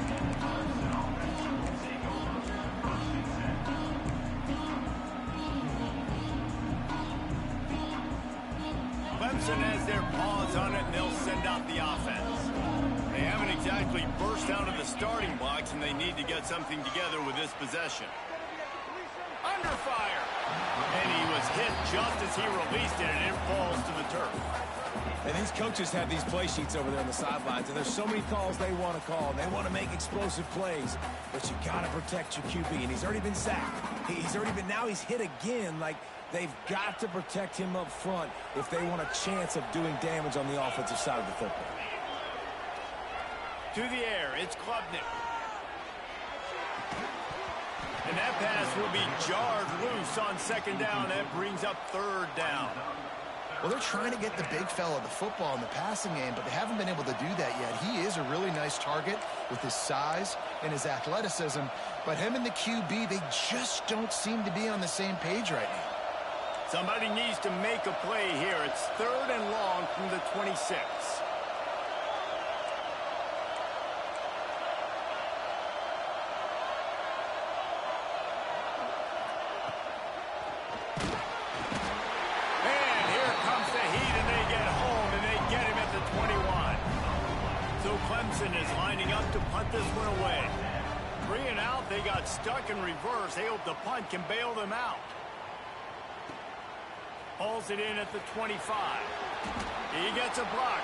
Clemson has their paws on it, and they'll send out the offense. They haven't exactly burst out of the starting blocks, and they need to get something together with this possession. Under fire! And he was hit just as he released it, and it falls to the turf. And these coaches have these play sheets over there on the sidelines, and there's so many calls they want to call, and they want to make explosive plays, but you got to protect your QB, and he's already been sacked. Now he's hit again. Like, they've got to protect him up front if they want a chance of doing damage on the offensive side of the football. To the air, it's Klubnik. And that pass will be jarred loose on second down. That brings up third down. Well, they're trying to get the big fella the football in the passing game, but they haven't been able to do that yet. He is a really nice target with his size and his athleticism, but him and the QB, they just don't seem to be on the same page right now. Somebody needs to make a play here. It's third and long from the 26. Clemson is lining up to punt this one away. 3 and out, they got stuck in reverse. They hope the punt can bail them out. Hauls it in at the 25. He gets a block.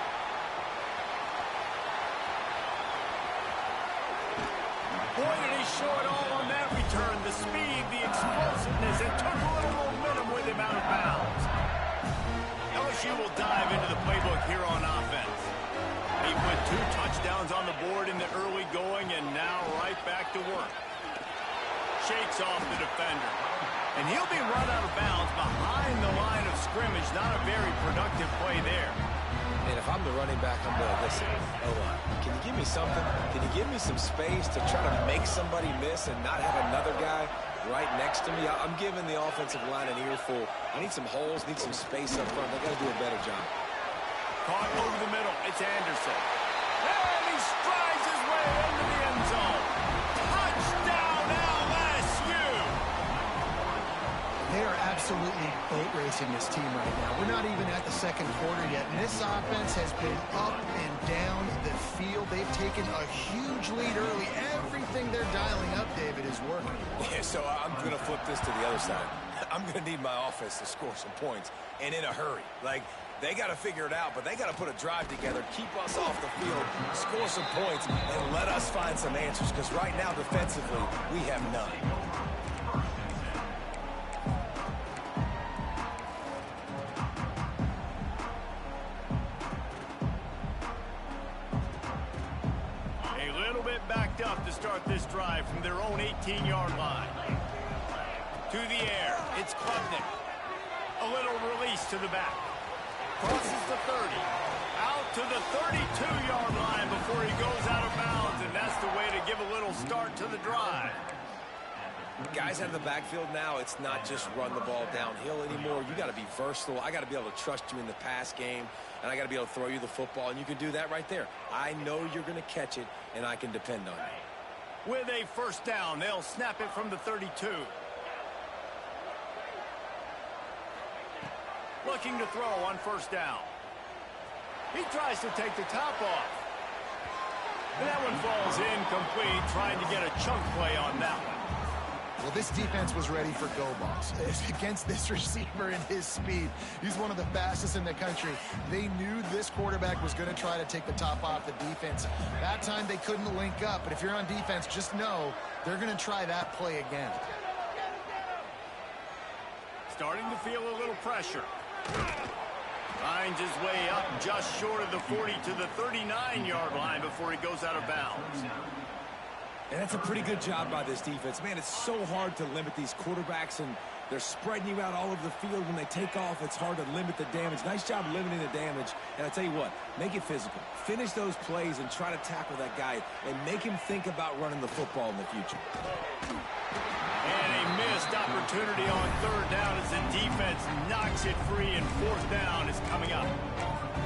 Boy, did he show it all on that return. The speed, the explosiveness, it took a little momentum with him out of bounds. LSU will dive into the playbook here on offense. He put 2 touchdowns on the board in the early going, and now right back to work. Shakes off the defender. And he'll be run out of bounds behind the line of scrimmage. Not a very productive play there. And if I'm the running back, I'm going to listen. Can you give me something? Can you give me some space to try to make somebody miss and not have another guy right next to me? I'm giving the offensive line an earful. I need some holes, need some space up front. They got to do a better job. Caught over the middle. It's Anderson. And he strides his way into the end zone. Touchdown, LSU! They are absolutely boat racing this team right now. We're not even at the second quarter yet, and this offense has been up and down the field. They've taken a huge lead early. Everything they're dialing up, David, is working. Yeah, so I'm going to flip this to the other side. I'm going to need my offense to score some points, and in a hurry. Like, they got to figure it out, but they got to put a drive together, keep us off the field, score some points, and let us find some answers, because right now, defensively, we have none. A little bit backed up to start this drive from their own 18-yard line. To the air, it's Klubnik. A little release to the back. Crosses the 30. Out to the 32-yard line before he goes out of bounds, and that's the way to give a little start to the drive. Guys out of the backfield now, it's not just run the ball downhill anymore. You got to be versatile. I got to be able to trust you in the pass game, and I got to be able to throw you the football, and you can do that right there. I know you're going to catch it, and I can depend on you. With a first down, they'll snap it from the 32. Looking to throw on first down. He tries to take the top off. And that one falls incomplete, trying to get a chunk play on that one. Well, this defense was ready for go balls. Against this receiver and his speed, he's one of the fastest in the country. They knew this quarterback was going to try to take the top off the defense. That time they couldn't link up, but if you're on defense, just know they're going to try that play again. Starting to feel a little pressure. Finds his way up just short of the 40 to the 39-yard line before he goes out of bounds. And that's a pretty good job by this defense. Man, it's so hard to limit these quarterbacks, and they're spreading you out all over the field. When they take off, it's hard to limit the damage. Nice job limiting the damage. And I tell you what, make it physical. Finish those plays and try to tackle that guy and make him think about running the football in the future. And a missed opportunity on third down as the defense knocks it free, and fourth down is coming up.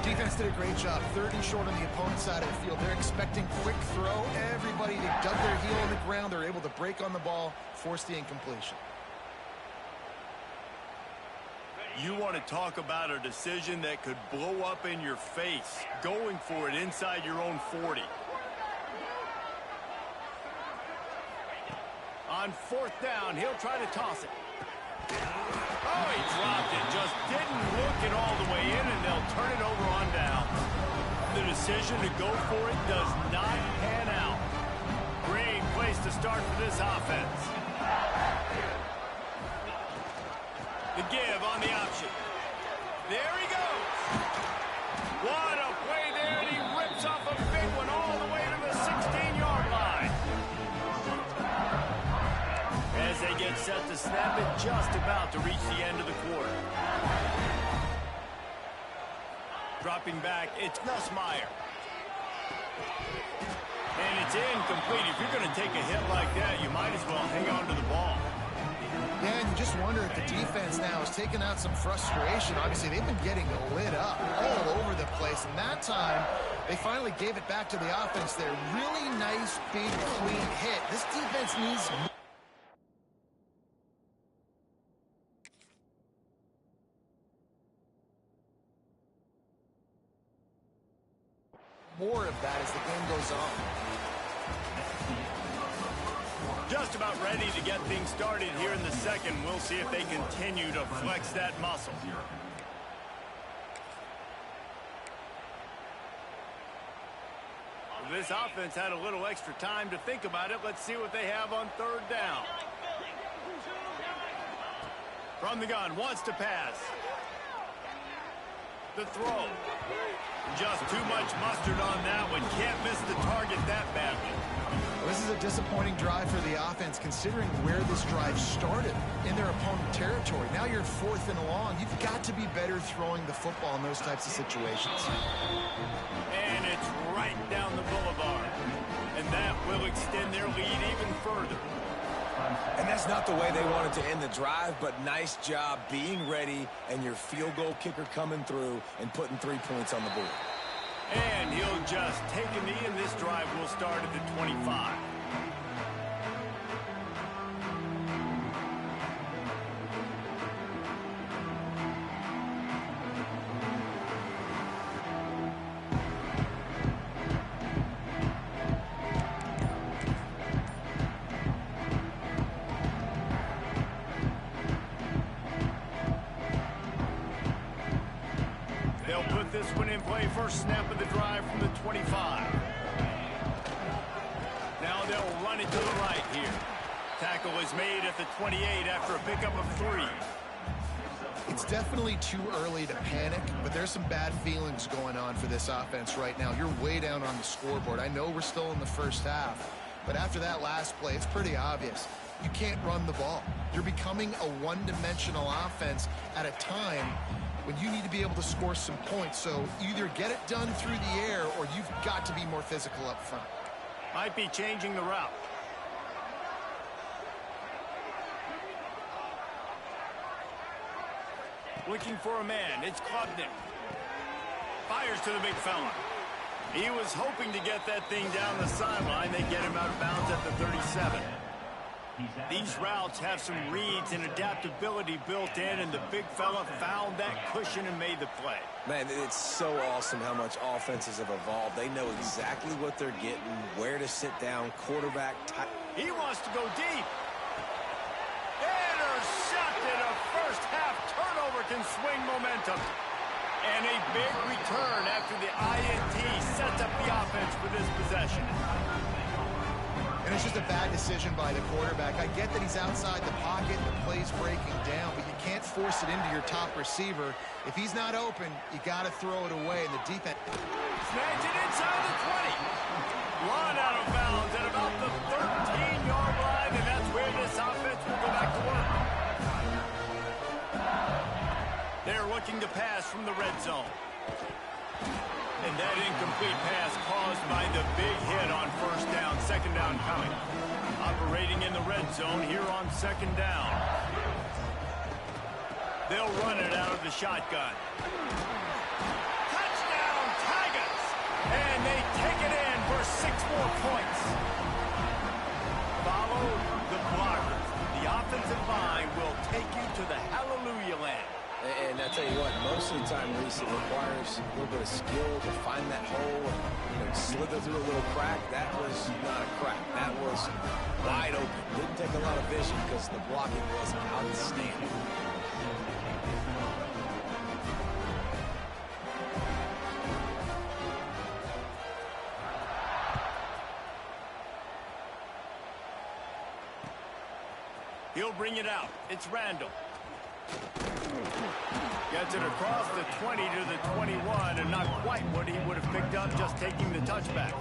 Defense did a great job. 30 short on the opponent's side of the field. They're expecting quick throw. Everybody, they dug their heel on the ground. They're able to break on the ball, force the incompletion. You want to talk about a decision that could blow up in your face, going for it inside your own 40. On fourth down, he'll try to toss it. Oh, he dropped it. Just didn't look it all the way in, and they'll turn it over on down. The decision to go for it does not pan out. Great place to start for this offense. The give on the option. There he goes. What a play there, and he rips off a big one all the way to the 16-yard line. As they get set to snap it, just about to reach the end of the quarter. Dropping back, it's Nussmeier. And it's incomplete. If you're going to take a hit like that, you might as well hang on to the ball. Yeah, and you just wonder if the defense now is taking out some frustration. Obviously, they've been getting lit up all over the place. And that time, they finally gave it back to the offense there. Really nice, big, clean hit. This defense needs more of that as the game goes on. Just about ready to get things started here in the second. We'll see if they continue to flex that muscle. This offense had a little extra time to think about it. Let's see what they have on third down. From the gun, wants to pass. The throw. Just too much mustard on that one. Can't miss the target that badly. This is a disappointing drive for the offense, considering where this drive started in their opponent territory. Now you're fourth and long. You've got to be better throwing the football in those types of situations. And it's right down the boulevard. And that will extend their lead even further. And that's not the way they wanted to end the drive, but nice job being ready and your field goal kicker coming through and putting 3 points on the board. And he'll just take a knee, and this drive will start at the 25. They'll put this one in play. First snap of the drive from the 25. Now they'll run it to the right here. Tackle is made at the 28 after a pickup of 3. It's definitely too early to panic, but there's some bad feelings going on for this offense right now. You're way down on the scoreboard. I know we're still in the first half, but after that last play, it's pretty obvious. you can't run the ball. You're becoming a one-dimensional offense at a time when you need to be able to score some points. So either get it done through the air or you've got to be more physical up front. Might be changing the route. Looking for a man. It's Klubnik. Fires to the big fella. He was hoping to get that thing down the sideline. They get him out of bounds at the 37. These routes have some reads and adaptability built in, and the big fella found that cushion and made the play. Man, it's so awesome how much offenses have evolved. They know exactly what they're getting, where to sit down, quarterback type. He wants to go deep. Intercepted. A first half turnover can swing momentum. And a big return after the INT sets up the offense for this possession. And it's just a bad decision by the quarterback. I get that he's outside the pocket and the play's breaking down, but you can't force it into your top receiver. If he's not open, you got to throw it away, and the defense... Snags it inside the 20. Run out of bounds at about the 13-yard line, and that's where this offense will go back to work. They're looking to pass from the red zone. And that incomplete pass caused by the big hit on first down. Second down coming. Operating in the red zone here on second down. They'll run it out of the shotgun. Touchdown, Tigers! And they take it in for 6 more points. Follow the blockers. The offensive line will take you to the hallelujah land. And I tell you what, most of the time, Reese, it requires a little bit of skill to find that hole and slither through a little crack. That was not a crack. That was wide open. Didn't take a lot of vision because the blocking was outstanding. He'll bring it out. It's Randall. Gets it across the 20 to the 21, and not quite what he would have picked up just taking the touchback.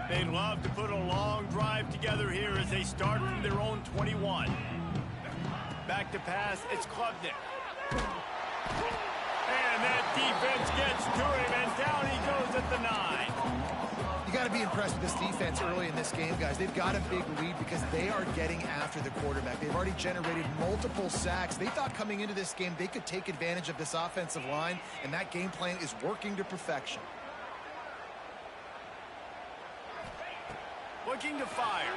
They'd love to put a long drive together here as they start from their own 21. Back to pass, it's Klubnik. And that defense gets to him, and down he goes at the 9. You got to be impressed with this defense early in this game, guys. They've got a big lead because they are getting after the quarterback. They've already generated multiple sacks. They thought coming into this game they could take advantage of this offensive line, and that game plan is working to perfection. Looking to fire.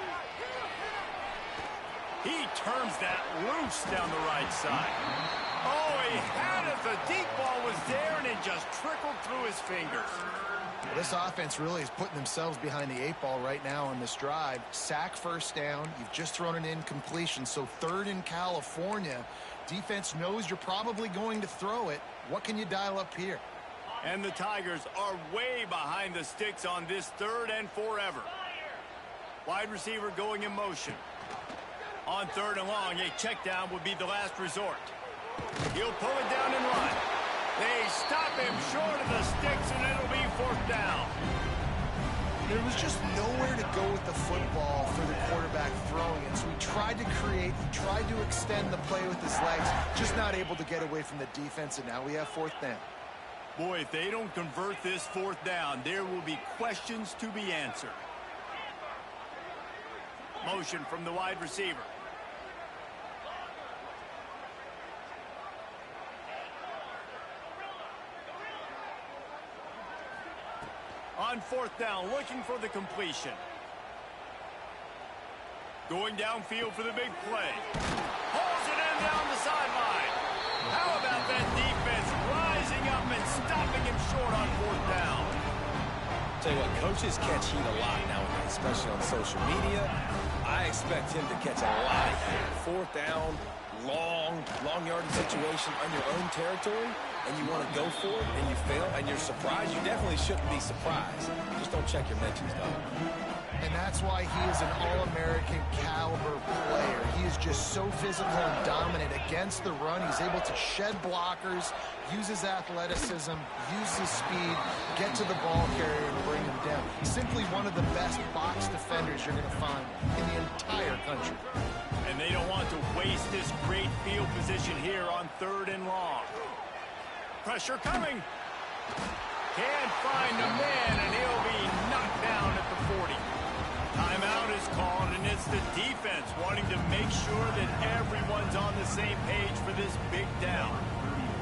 He turns that loose down the right side. Oh, he had it. The deep ball was there, and it just trickled through his fingers. Well, this offense really is putting themselves behind the 8 ball right now on this drive. Sack first down. You've just thrown an incompletion, so 3rd in California. Defense knows you're probably going to throw it. What can you dial up here? And the Tigers are way behind the sticks on this 3rd and forever. Wide receiver going in motion. On 3rd and long, a check down would be the last resort. He'll pull it down and run. They stop him short of the sticks, and it'll be 4th down. There was just nowhere to go with the football for the quarterback throwing it. So he tried to create, he tried to extend the play with his legs, just not able to get away from the defense, and now we have 4th down. Boy, if they don't convert this 4th down, there will be questions to be answered. Motion from the wide receiver. On 4th down, looking for the completion. Going downfield for the big play. Pulls it in down the sideline. How about that defense rising up and stopping him short on 4th down? Tell you what, coaches catch heat a lot nowadays, especially on social media. I expect him to catch a lot of heat. 4th down, long yardage situation on your own territory. and you want to go for it, and you fail, and you're surprised, you definitely shouldn't be surprised. Just don't check your mentions, though. And that's why he is an All-American caliber player. He is just so physical and dominant against the run. He's able to shed blockers, use his athleticism, use his speed, get to the ball carrier and bring him down. He's simply one of the best box defenders you're going to find in the entire country. And they don't want to waste this great field position here on 3rd and long. Pressure coming. Can't find a man, and he'll be knocked down at the 40. Timeout is called, and it's the defense wanting to make sure that everyone's on the same page for this big down.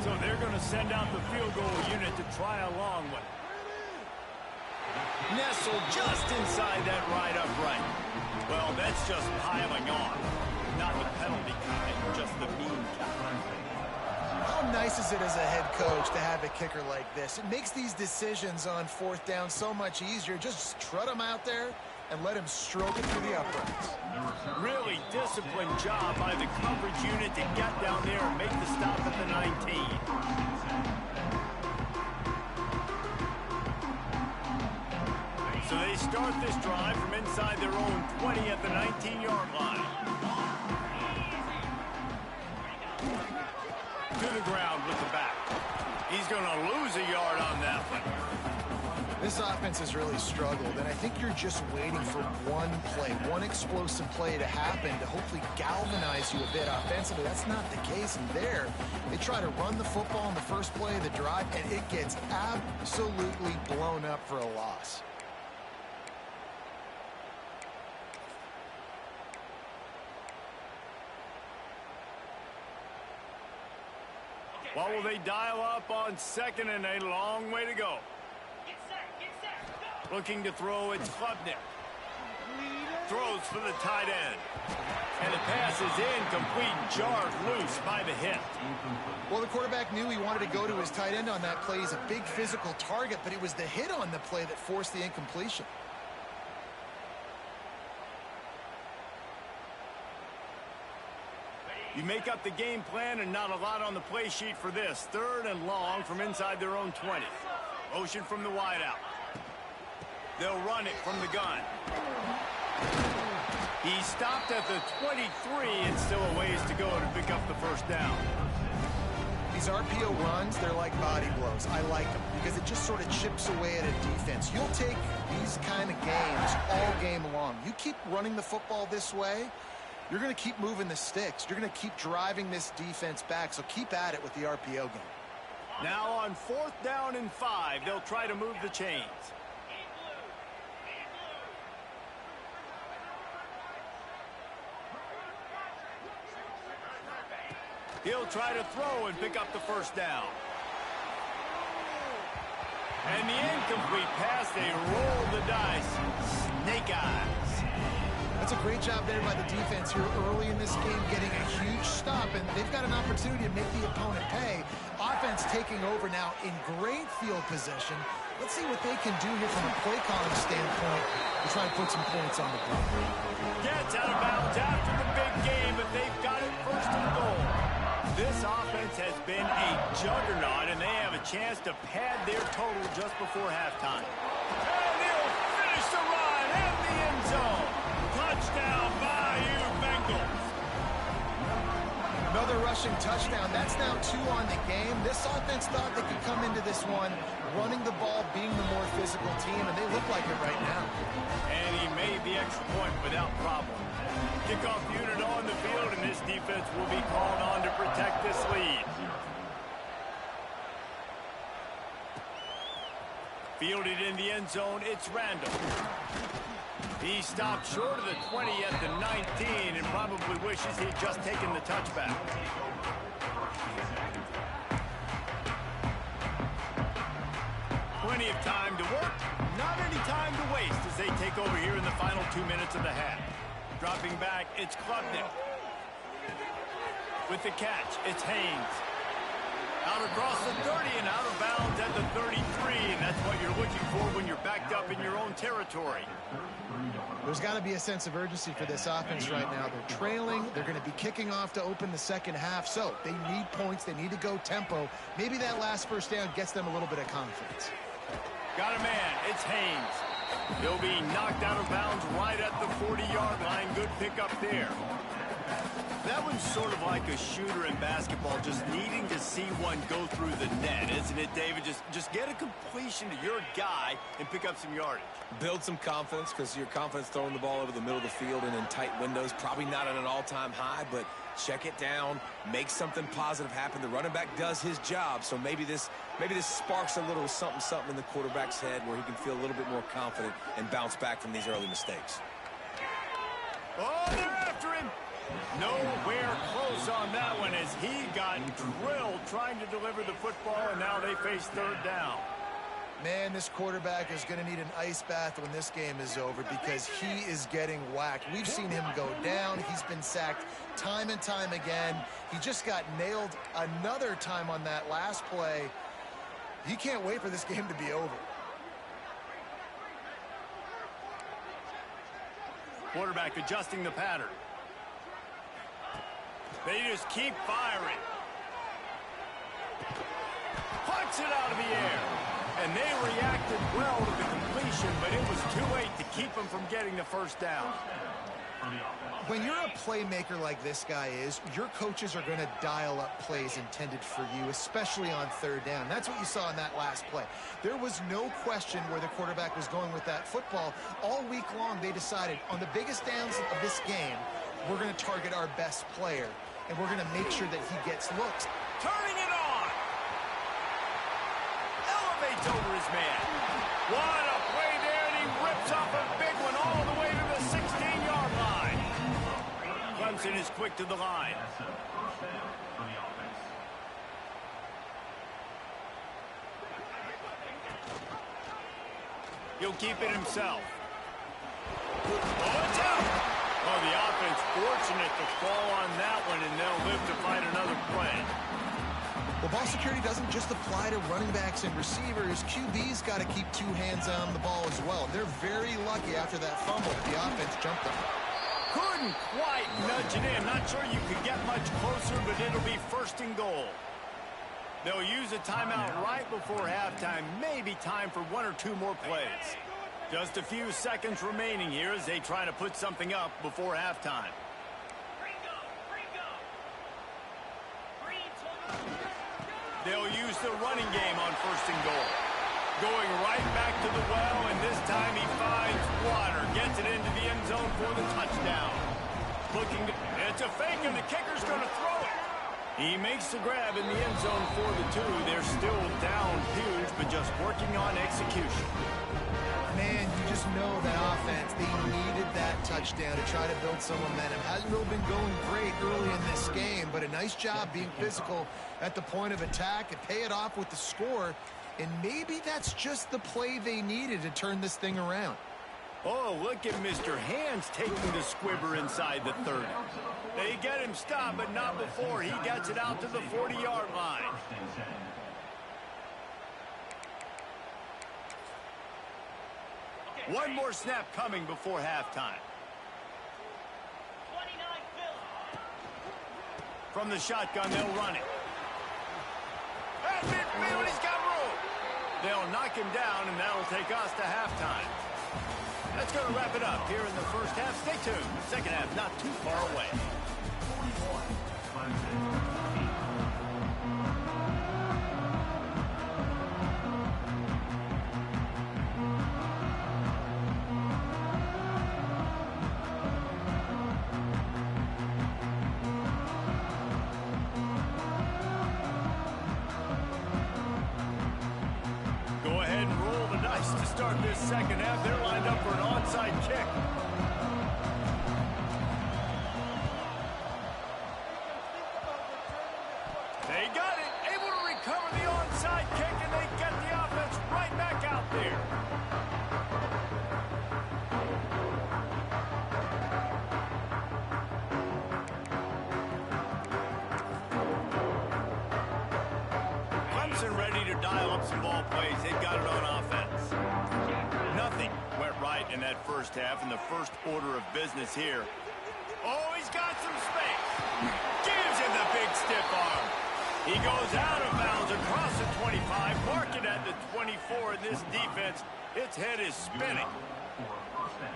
So they're going to send out the field goal unit to try a long one. Nestled just inside that right upright. Well, that's just piling on. Not the penalty kind, just the mean kind. How nice is it as a head coach to have a kicker like this? It makes these decisions on 4th down so much easier. Just trot him out there and let him stroke it through the uprights. Really disciplined job by the coverage unit to get down there and make the stop at the 19. So they start this drive from inside their own 20 at the 19-yard line. To the ground with the back. He's going to lose a yard on that one. This offense has really struggled, and I think you're just waiting for one play, one explosive play to happen to hopefully galvanize you a bit offensively. That's not the case, and there, they try to run the football in the first play of the drive, and it gets absolutely blown up for a loss. What will they dial up on 2nd and a long way to go? Looking to throw, it's Klubnik. Throws for the tight end. And the pass is incomplete, jarred loose by the hit. Well, the quarterback knew he wanted to go to his tight end on that play. He's a big physical target, but it was the hit on the play that forced the incompletion. You make up the game plan and not a lot on the play sheet for this. 3rd and long from inside their own 20. Motion from the wideout. They'll run it from the gun. He stopped at the 23 and still a ways to go to pick up the 1st down. These RPO runs, they're like body blows. I like them because it just sort of chips away at a defense. You'll take these kind of games all game long. You keep running the football this way, you're going to keep moving the sticks. You're going to keep driving this defense back, so keep at it with the RPO game. Now on 4th down and 5, they'll try to move the chains. He'll try to throw and pick up the 1st down. And the incomplete pass, they roll the dice. Snake eyes. That's a great job there by the defense here early in this game, getting a huge stop, and they've got an opportunity to make the opponent pay. Offense taking over now in great field position. Let's see what they can do here from a play calling standpoint to try and put some points on the board. Gets out of bounds after the big game, but they've got it 1st and goal. This offense has been a juggernaut, and they have a chance to pad their total just before halftime. And they'll finish the run in the end zone. Touchdown, Bayou Bengals. Another rushing touchdown. That's now 2 on the game. This offense thought they could come into this one running the ball, being the more physical team, and they look like it right now. And he made the extra point without problem. Kickoff unit on the field, and this defense will be called on to protect this lead. Fielded in the end zone, it's Randall. He stopped short of the 20 at the 19 and probably wishes he'd just taken the touchback. Plenty of time to work, not any time to waste as they take over here in the final 2 minutes of the half. Dropping back, it's Klubnik. With the catch, it's Haynes. Out across the 30 and out of bounds at the 33, and that's what you're you're looking for when you're backed up in your own territory. There's got to be a sense of urgency for this offense right now. They're trailing. They're going to be kicking off to open the second half. So they need points. They need to go tempo. Maybe that last first down gets them a little bit of confidence. Got a man. It's Haynes. He'll be knocked out of bounds right at the 40-yard line. Good pickup there. That one's sort of like a shooter in basketball, just needing to see one go through the net, isn't it, David? Just get a completion to your guy and pick up some yardage. Build some confidence, because your confidence throwing the ball over the middle of the field and in tight windows, probably not at an all-time high, but check it down, make something positive happen. The running back does his job, so maybe this sparks a little something in the quarterback's head where he can feel a little bit more confident and bounce back from these early mistakes. Oh, they're after him. Nowhere close on that one as he got drilled trying to deliver the football, and now they face third down. Man, this quarterback is going to need an ice bath when this game is over because he is getting whacked. We've seen him go down. He's been sacked time and time again. He just got nailed another time on that last play. He can't wait for this game to be over. Quarterback adjusting the pattern. They just keep firing. Punts it out of the air. And they reacted well to the completion, but it was too late to keep them from getting the first down. When you're a playmaker like this guy is, your coaches are going to dial up plays intended for you, especially on third down. That's what you saw in that last play. There was no question where the quarterback was going with that football. All week long, they decided on the biggest downs of this game, we're going to target our best player, and we're going to make sure that he gets looks. Turning it on. Elevates over his man. What a play there, and he rips off a big one all the way to the 16-yard line. Clemson is quick to the line. He'll keep it himself. Oh, it's out. Oh, the offense fortunate to fall on that one, and they'll live to fight another play. Well, ball security doesn't just apply to running backs and receivers. QB's got to keep two hands on the ball as well. They're very lucky after that fumble that the offense jumped them. Couldn't quite nudge it in. Not sure you could get much closer, but it'll be first and goal. They'll use a timeout right before halftime. Maybe time for one or two more plays. Just a few seconds remaining here as they try to put something up before halftime. They'll use the running game on first and goal. Going right back to the well, and this time he finds water. Gets it into the end zone for the touchdown. It's a fake, and the kicker's going to throw it. He makes the grab in the end zone for the two. They're still down huge, but just working on execution. Man, you just know that offense, they needed that touchdown to try to build some momentum. Hasn't really been going great early in this game, but a nice job being physical at the point of attack and pay it off with the score. And maybe that's just the play they needed to turn this thing around. Oh, look at Mr. Hands taking the squibber inside the 30. They get him stopped, but not before he gets it out to the 40-yard line. One more snap coming before halftime. From the shotgun, they'll run it. At midfield, he's got room. They'll knock him down, and that'll take us to halftime. That's going to wrap it up here in the first half. Stay tuned. Second half not too far away. Go ahead and roll the dice to start this second half. They're lined up for an onside kick. They got it. Able to recover the onside kick, and they get the offense right back out there. Clemson ready to dial up some ball plays. They've got it on offense. right in that first half, in the first order of business here. Oh, he's got some space. Gives him the big stiff arm. He goes out of bounds across the 25, marking at the 24 in this defense. Its head is spinning. For a first down.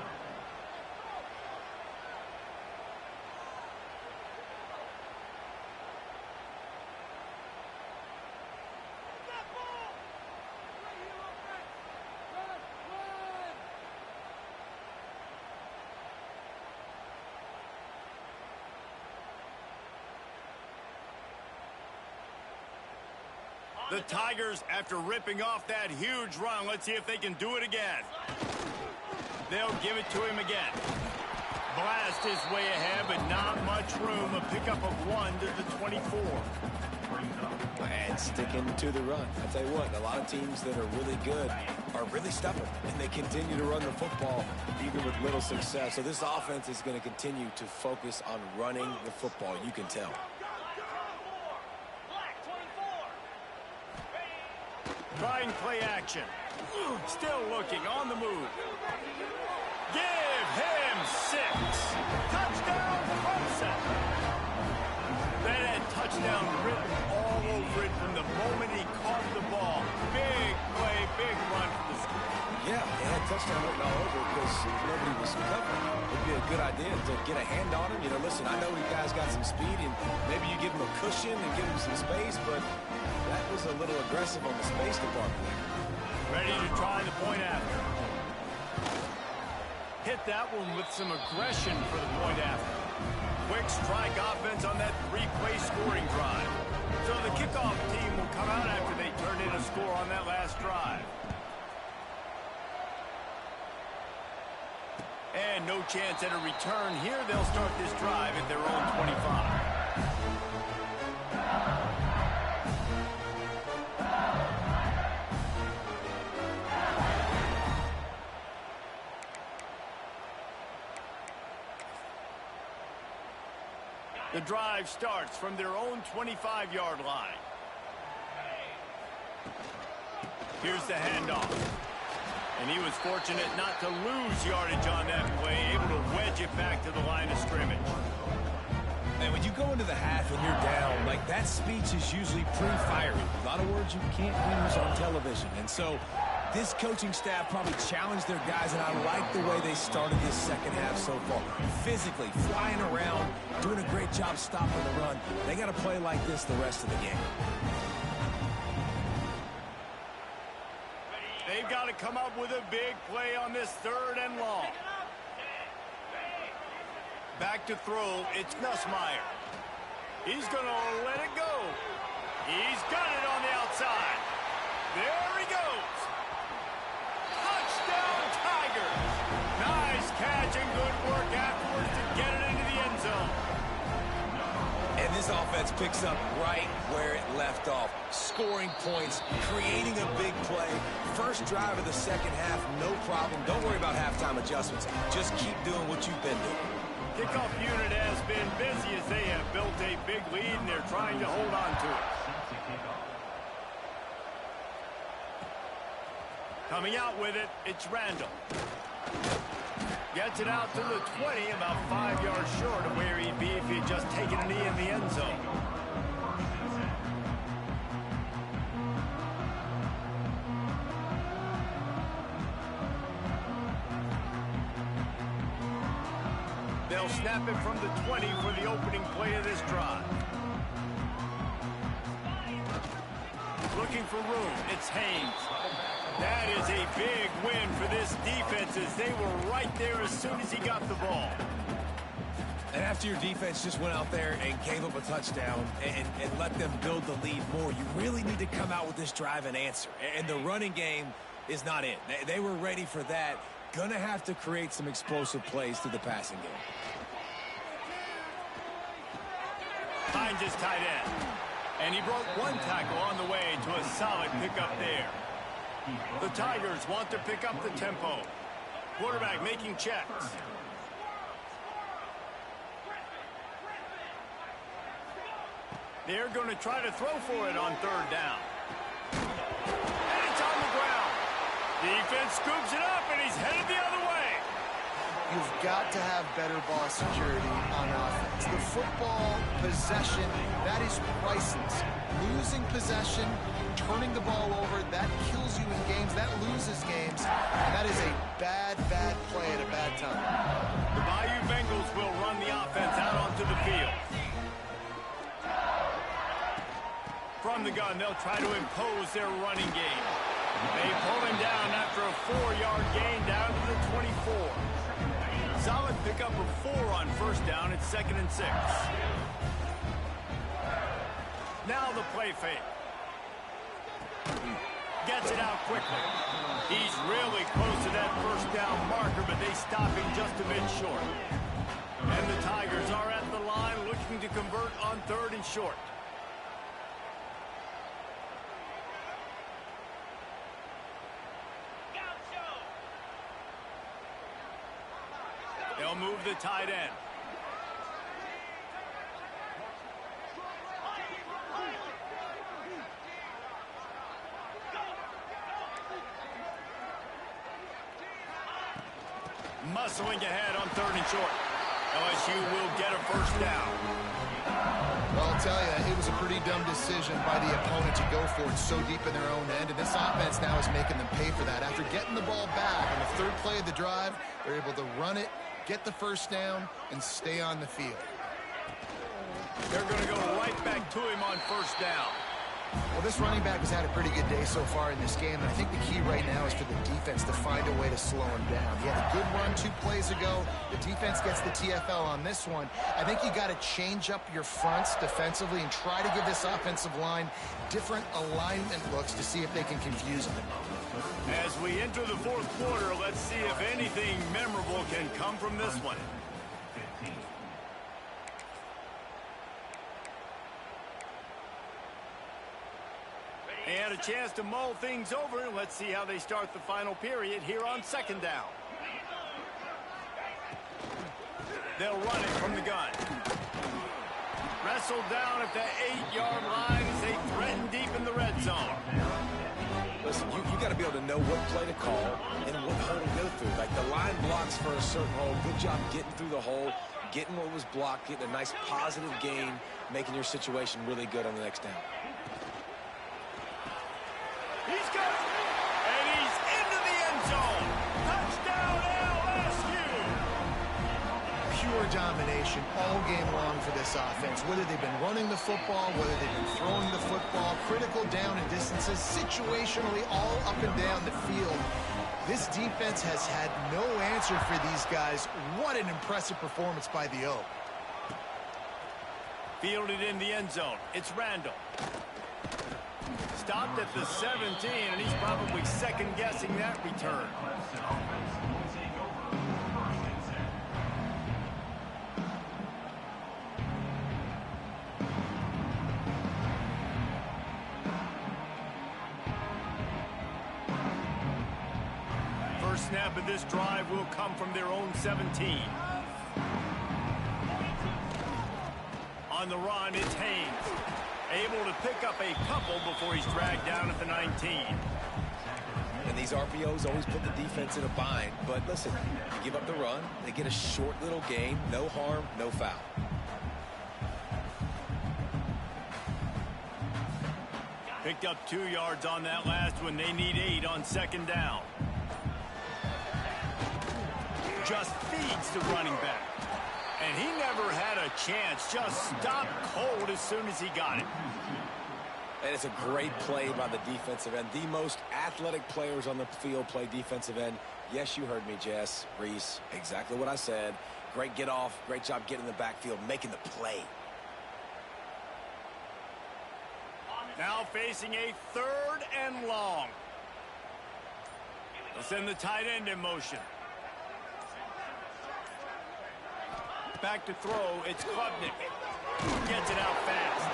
The Tigers, after ripping off that huge run, let's see if they can do it again. They'll give it to him again. Blast his way ahead, but not much room. A pickup of 1 to the 24. And sticking to the run. I tell you what, a lot of teams that are really good are really stubborn, and they continue to run the football even with little success. So this offense is going to continue to focus on running the football, you can tell. Trying play action. Still looking on the move. Give him 6. Touchdown, Clemson. That had touchdown written all over it from the moment he caught the ball. Big play, big run for the school. Yeah, it had touchdown written all over because nobody was covering. It'd be a good idea to get a hand on him. You know, listen, I know you guys got some speed, and maybe you give him a cushion and give him some space, but that was a little aggressive on the space department. Ready to try the point after. Hit that one with some aggression for the point after. Quick strike offense on that 3-play scoring drive. So the kickoff team will come out after they turn in a score on that last drive. And no chance at a return here. They'll start this drive at their own 25. The drive starts from their own 25-yard line. Here's the handoff. And he was fortunate not to lose yardage on that play, able to wedge it back to the line of scrimmage. And when you go into the half and you're down, like that speech is usually pre-fiery. A lot of words you can't use on television. And so this coaching staff probably challenged their guys, and I like the way they started this second half so far. Physically, flying around, doing a great job stopping the run. They got to play like this the rest of the game. They've got to come up with a big play on this 3rd and long. Back to throw, it's Nussmeier. He's going to let it go. He's got it on the outside. There he goes. Touchdown, Tigers. Nice catch and good work afterwards to get it into the end zone. And this offense picks up right where it left off. Scoring points, creating a big play. First drive of the second half, no problem. Don't worry about halftime adjustments. Just keep doing what you've been doing. Kickoff unit has been busy as they have built a big lead, and they're trying to hold on to it. Coming out with it, it's Randall. Gets it out to the 20, about 5 yards short of where he'd be if he'd just taken a knee in the end zone. They'll snap it from the 20 for the opening play of this drive. Looking for room, it's Haynes. That is a big win for this defense as they were right there as soon as he got the ball. And after your defense just went out there and gave up a touchdown and let them build the lead more, you really need to come out with this drive and answer. And the running game is not it. They were ready for that. Gonna have to create some explosive plays through the passing game. Finds his tight end. And he broke one tackle on the way to a solid pickup there. The Tigers want to pick up the tempo. Quarterback making checks. They're going to try to throw for it on 3rd down. And it's on the ground. Defense scoops it up, and he's headed the other way. you've got to have better ball security on offense. The football possession, that is priceless. Losing possession, turning the ball over, that kills you in games, that loses games, and that is a bad, bad play at a bad time. The Bayou Bengals will run the offense out onto the field. From the gun, they'll try to impose their running game. They pull him down after a 4-yard gain down to the 24. Solid pickup of 4 on first down. It's 2nd and 6. Now the play fake. Gets it out quickly. He's really close to that first down marker, but they stop him just a bit short. And the Tigers are at the line looking to convert on 3rd and short. They'll move the tight end. Muscling ahead on 3rd and short. LSU will get a first down. Well, I'll tell you, it was a pretty dumb decision by the opponent to go for it so deep in their own end, and this offense now is making them pay for that. After getting the ball back on the 3rd play of the drive, they're able to run it, get the first down, and stay on the field. They're going to go right back to him on first down. Well, this running back has had a pretty good day so far in this game, and I think the key right now is for the defense to find a way to slow him down. He had a good run 2 plays ago. The defense gets the TFL on this one. I think you got to change up your fronts defensively and try to give this offensive line different alignment looks to see if they can confuse him. As we enter the 4th quarter, let's see if anything memorable can come from this one. And a chance to mull things over. Let's see how they start the final period here on 2nd down. They'll run it from the gun. Wrestled down at the 8-yard line as they threaten deep in the red zone. Listen, you got to be able to know what play to call and what hole to go through. Like the line blocks for a certain hole. Good job getting through the hole, getting what was blocked, getting a nice positive gain, making your situation really good on the next down. He's got it, and he's into the end zone. Touchdown, LSU. Pure domination all game long for this offense. Whether they've been running the football, whether they've been throwing the football, critical down and distances, situationally all up and down the field. This defense has had no answer for these guys. What an impressive performance by the Oak. Fielded in the end zone. It's Randall. Stopped at the 17, and he's probably second-guessing that return. First snap of this drive will come from their own 17. On the run, it's Haynes. Able to pick up a couple before he's dragged down at the 19. And these RPOs always put the defense in a bind. But listen, you give up the run, they get a short little gain, no harm, no foul. Picked up 2 yards on that last one. They need 8 on 2nd down. Just feeds the running back. And he never had a chance. Just stopped cold as soon as he got it. And it's a great play by the defensive end. The most athletic players on the field play defensive end. Yes, you heard me, Jess, Reese. Exactly what I said. Great get off. Great job getting in the backfield, making the play. Now facing a 3rd and long. They'll send the tight end in motion. Back to throw, it's Klubnik. Gets it out fast.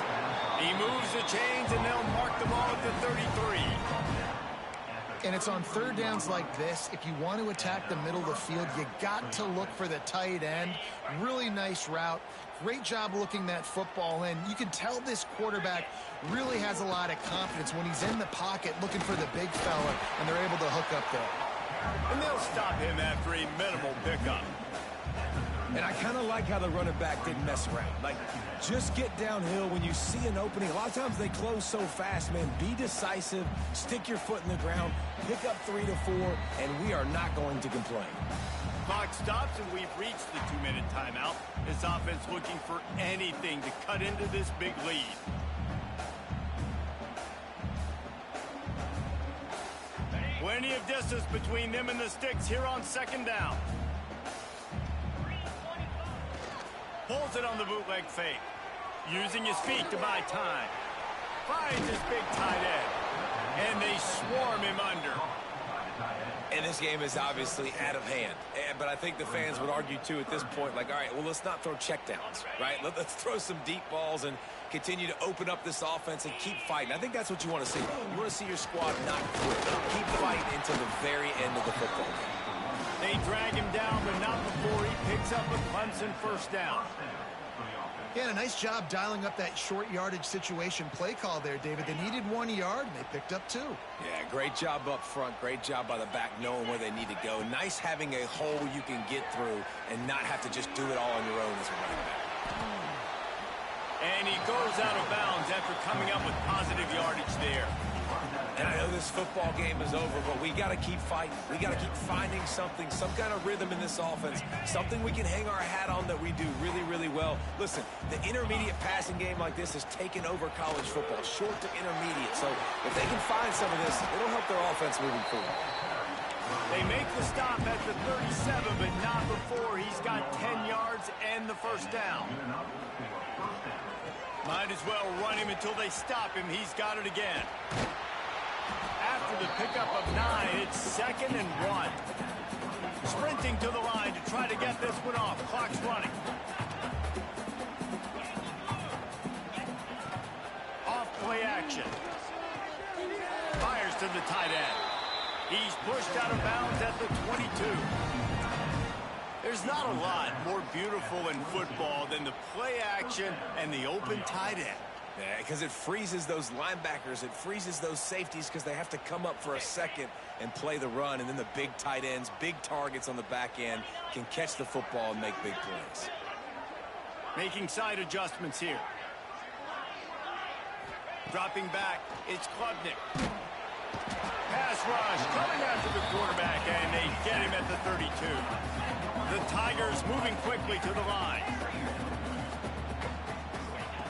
He moves the chains, and they'll mark the ball at the 33. And it's on 3rd downs like this. If you want to attack the middle of the field, you got to look for the tight end. Really nice route. Great job looking that football in. You can tell this quarterback really has a lot of confidence when he's in the pocket looking for the big fella, and they're able to hook up there. And they'll stop him after a minimal pickup. And I kind of like how the running back didn't mess around. Like, just get downhill when you see an opening. A lot of times they close so fast, man. Be decisive, stick your foot in the ground, pick up 3 to 4, and we are not going to complain. Clock stops, and we've reached the 2-minute timeout. This offense looking for anything to cut into this big lead. Plenty of distance between them and the sticks here on second down. Pulls it on the bootleg fake. Using his feet to buy time. Finds his big tight end. And they swarm him under. And this game is obviously out of hand. But I think the fans would argue, too, at this point, like, all right, well, let's not throw checkdowns, right? Let's throw some deep balls and continue to open up this offense and keep fighting. I think that's what you want to see. You want to see your squad not quit. Keep fighting until the very end of the football game. They drag him down, but not before he picks up a Clemson first down. Yeah, a nice job dialing up that short yardage situation play call there, David. They needed 1 yard, and they picked up 2. Yeah, great job up front. Great job by the back knowing where they need to go. Nice having a hole you can get through and not have to just do it all on your own as a running back. And he goes out of bounds after coming up with positive yardage there. And I know this football game is over, but we got to keep fighting. We got to keep finding something, some kind of rhythm in this offense, something we can hang our hat on that we do really, really well. Listen, the intermediate passing game like this has taken over college football, short to intermediate. So if they can find some of this, it'll help their offense moving forward. They make the stop at the 37, but not before he's got 10 yards and the first down. Might as well run him until they stop him. He's got it again. After the pickup of 9, it's 2nd and 1. Sprinting to the line to try to get this one off. Clock's running. Off play action. Fires to the tight end. He's pushed out of bounds at the 22. There's not a lot more beautiful in football than the play action and the open tight end. Yeah, because it freezes those linebackers. It freezes those safeties because they have to come up for a second and play the run. And then the big tight ends, big targets on the back end can catch the football and make big plays. Making side adjustments here. Dropping back, it's Klubnik. Pass rush coming after the quarterback, and they get him at the 32. The Tigers moving quickly to the line.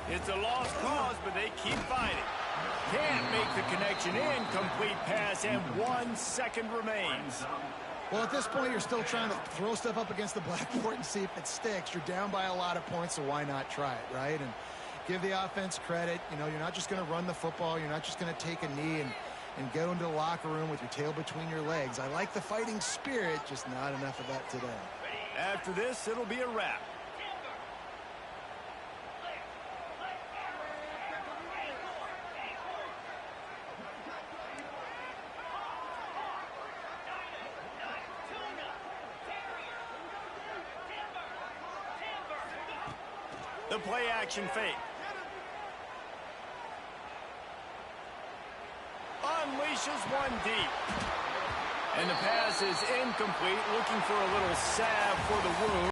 It's a lost cause, but they keep fighting. Can't make the connection. Incomplete pass, and 1 second remains. Well, at this point, you're still trying to throw stuff up against the blackboard and see if it sticks. You're down by a lot of points, so why not try it, right? And give the offense credit. You know, you're not just going to run the football. You're not just going to take a knee and go into the locker room with your tail between your legs. I like the fighting spirit, just not enough of that today. After this, it'll be a wrap. The play action fake. Unleashes one deep. And the pass is incomplete, looking for a little salve for the wound.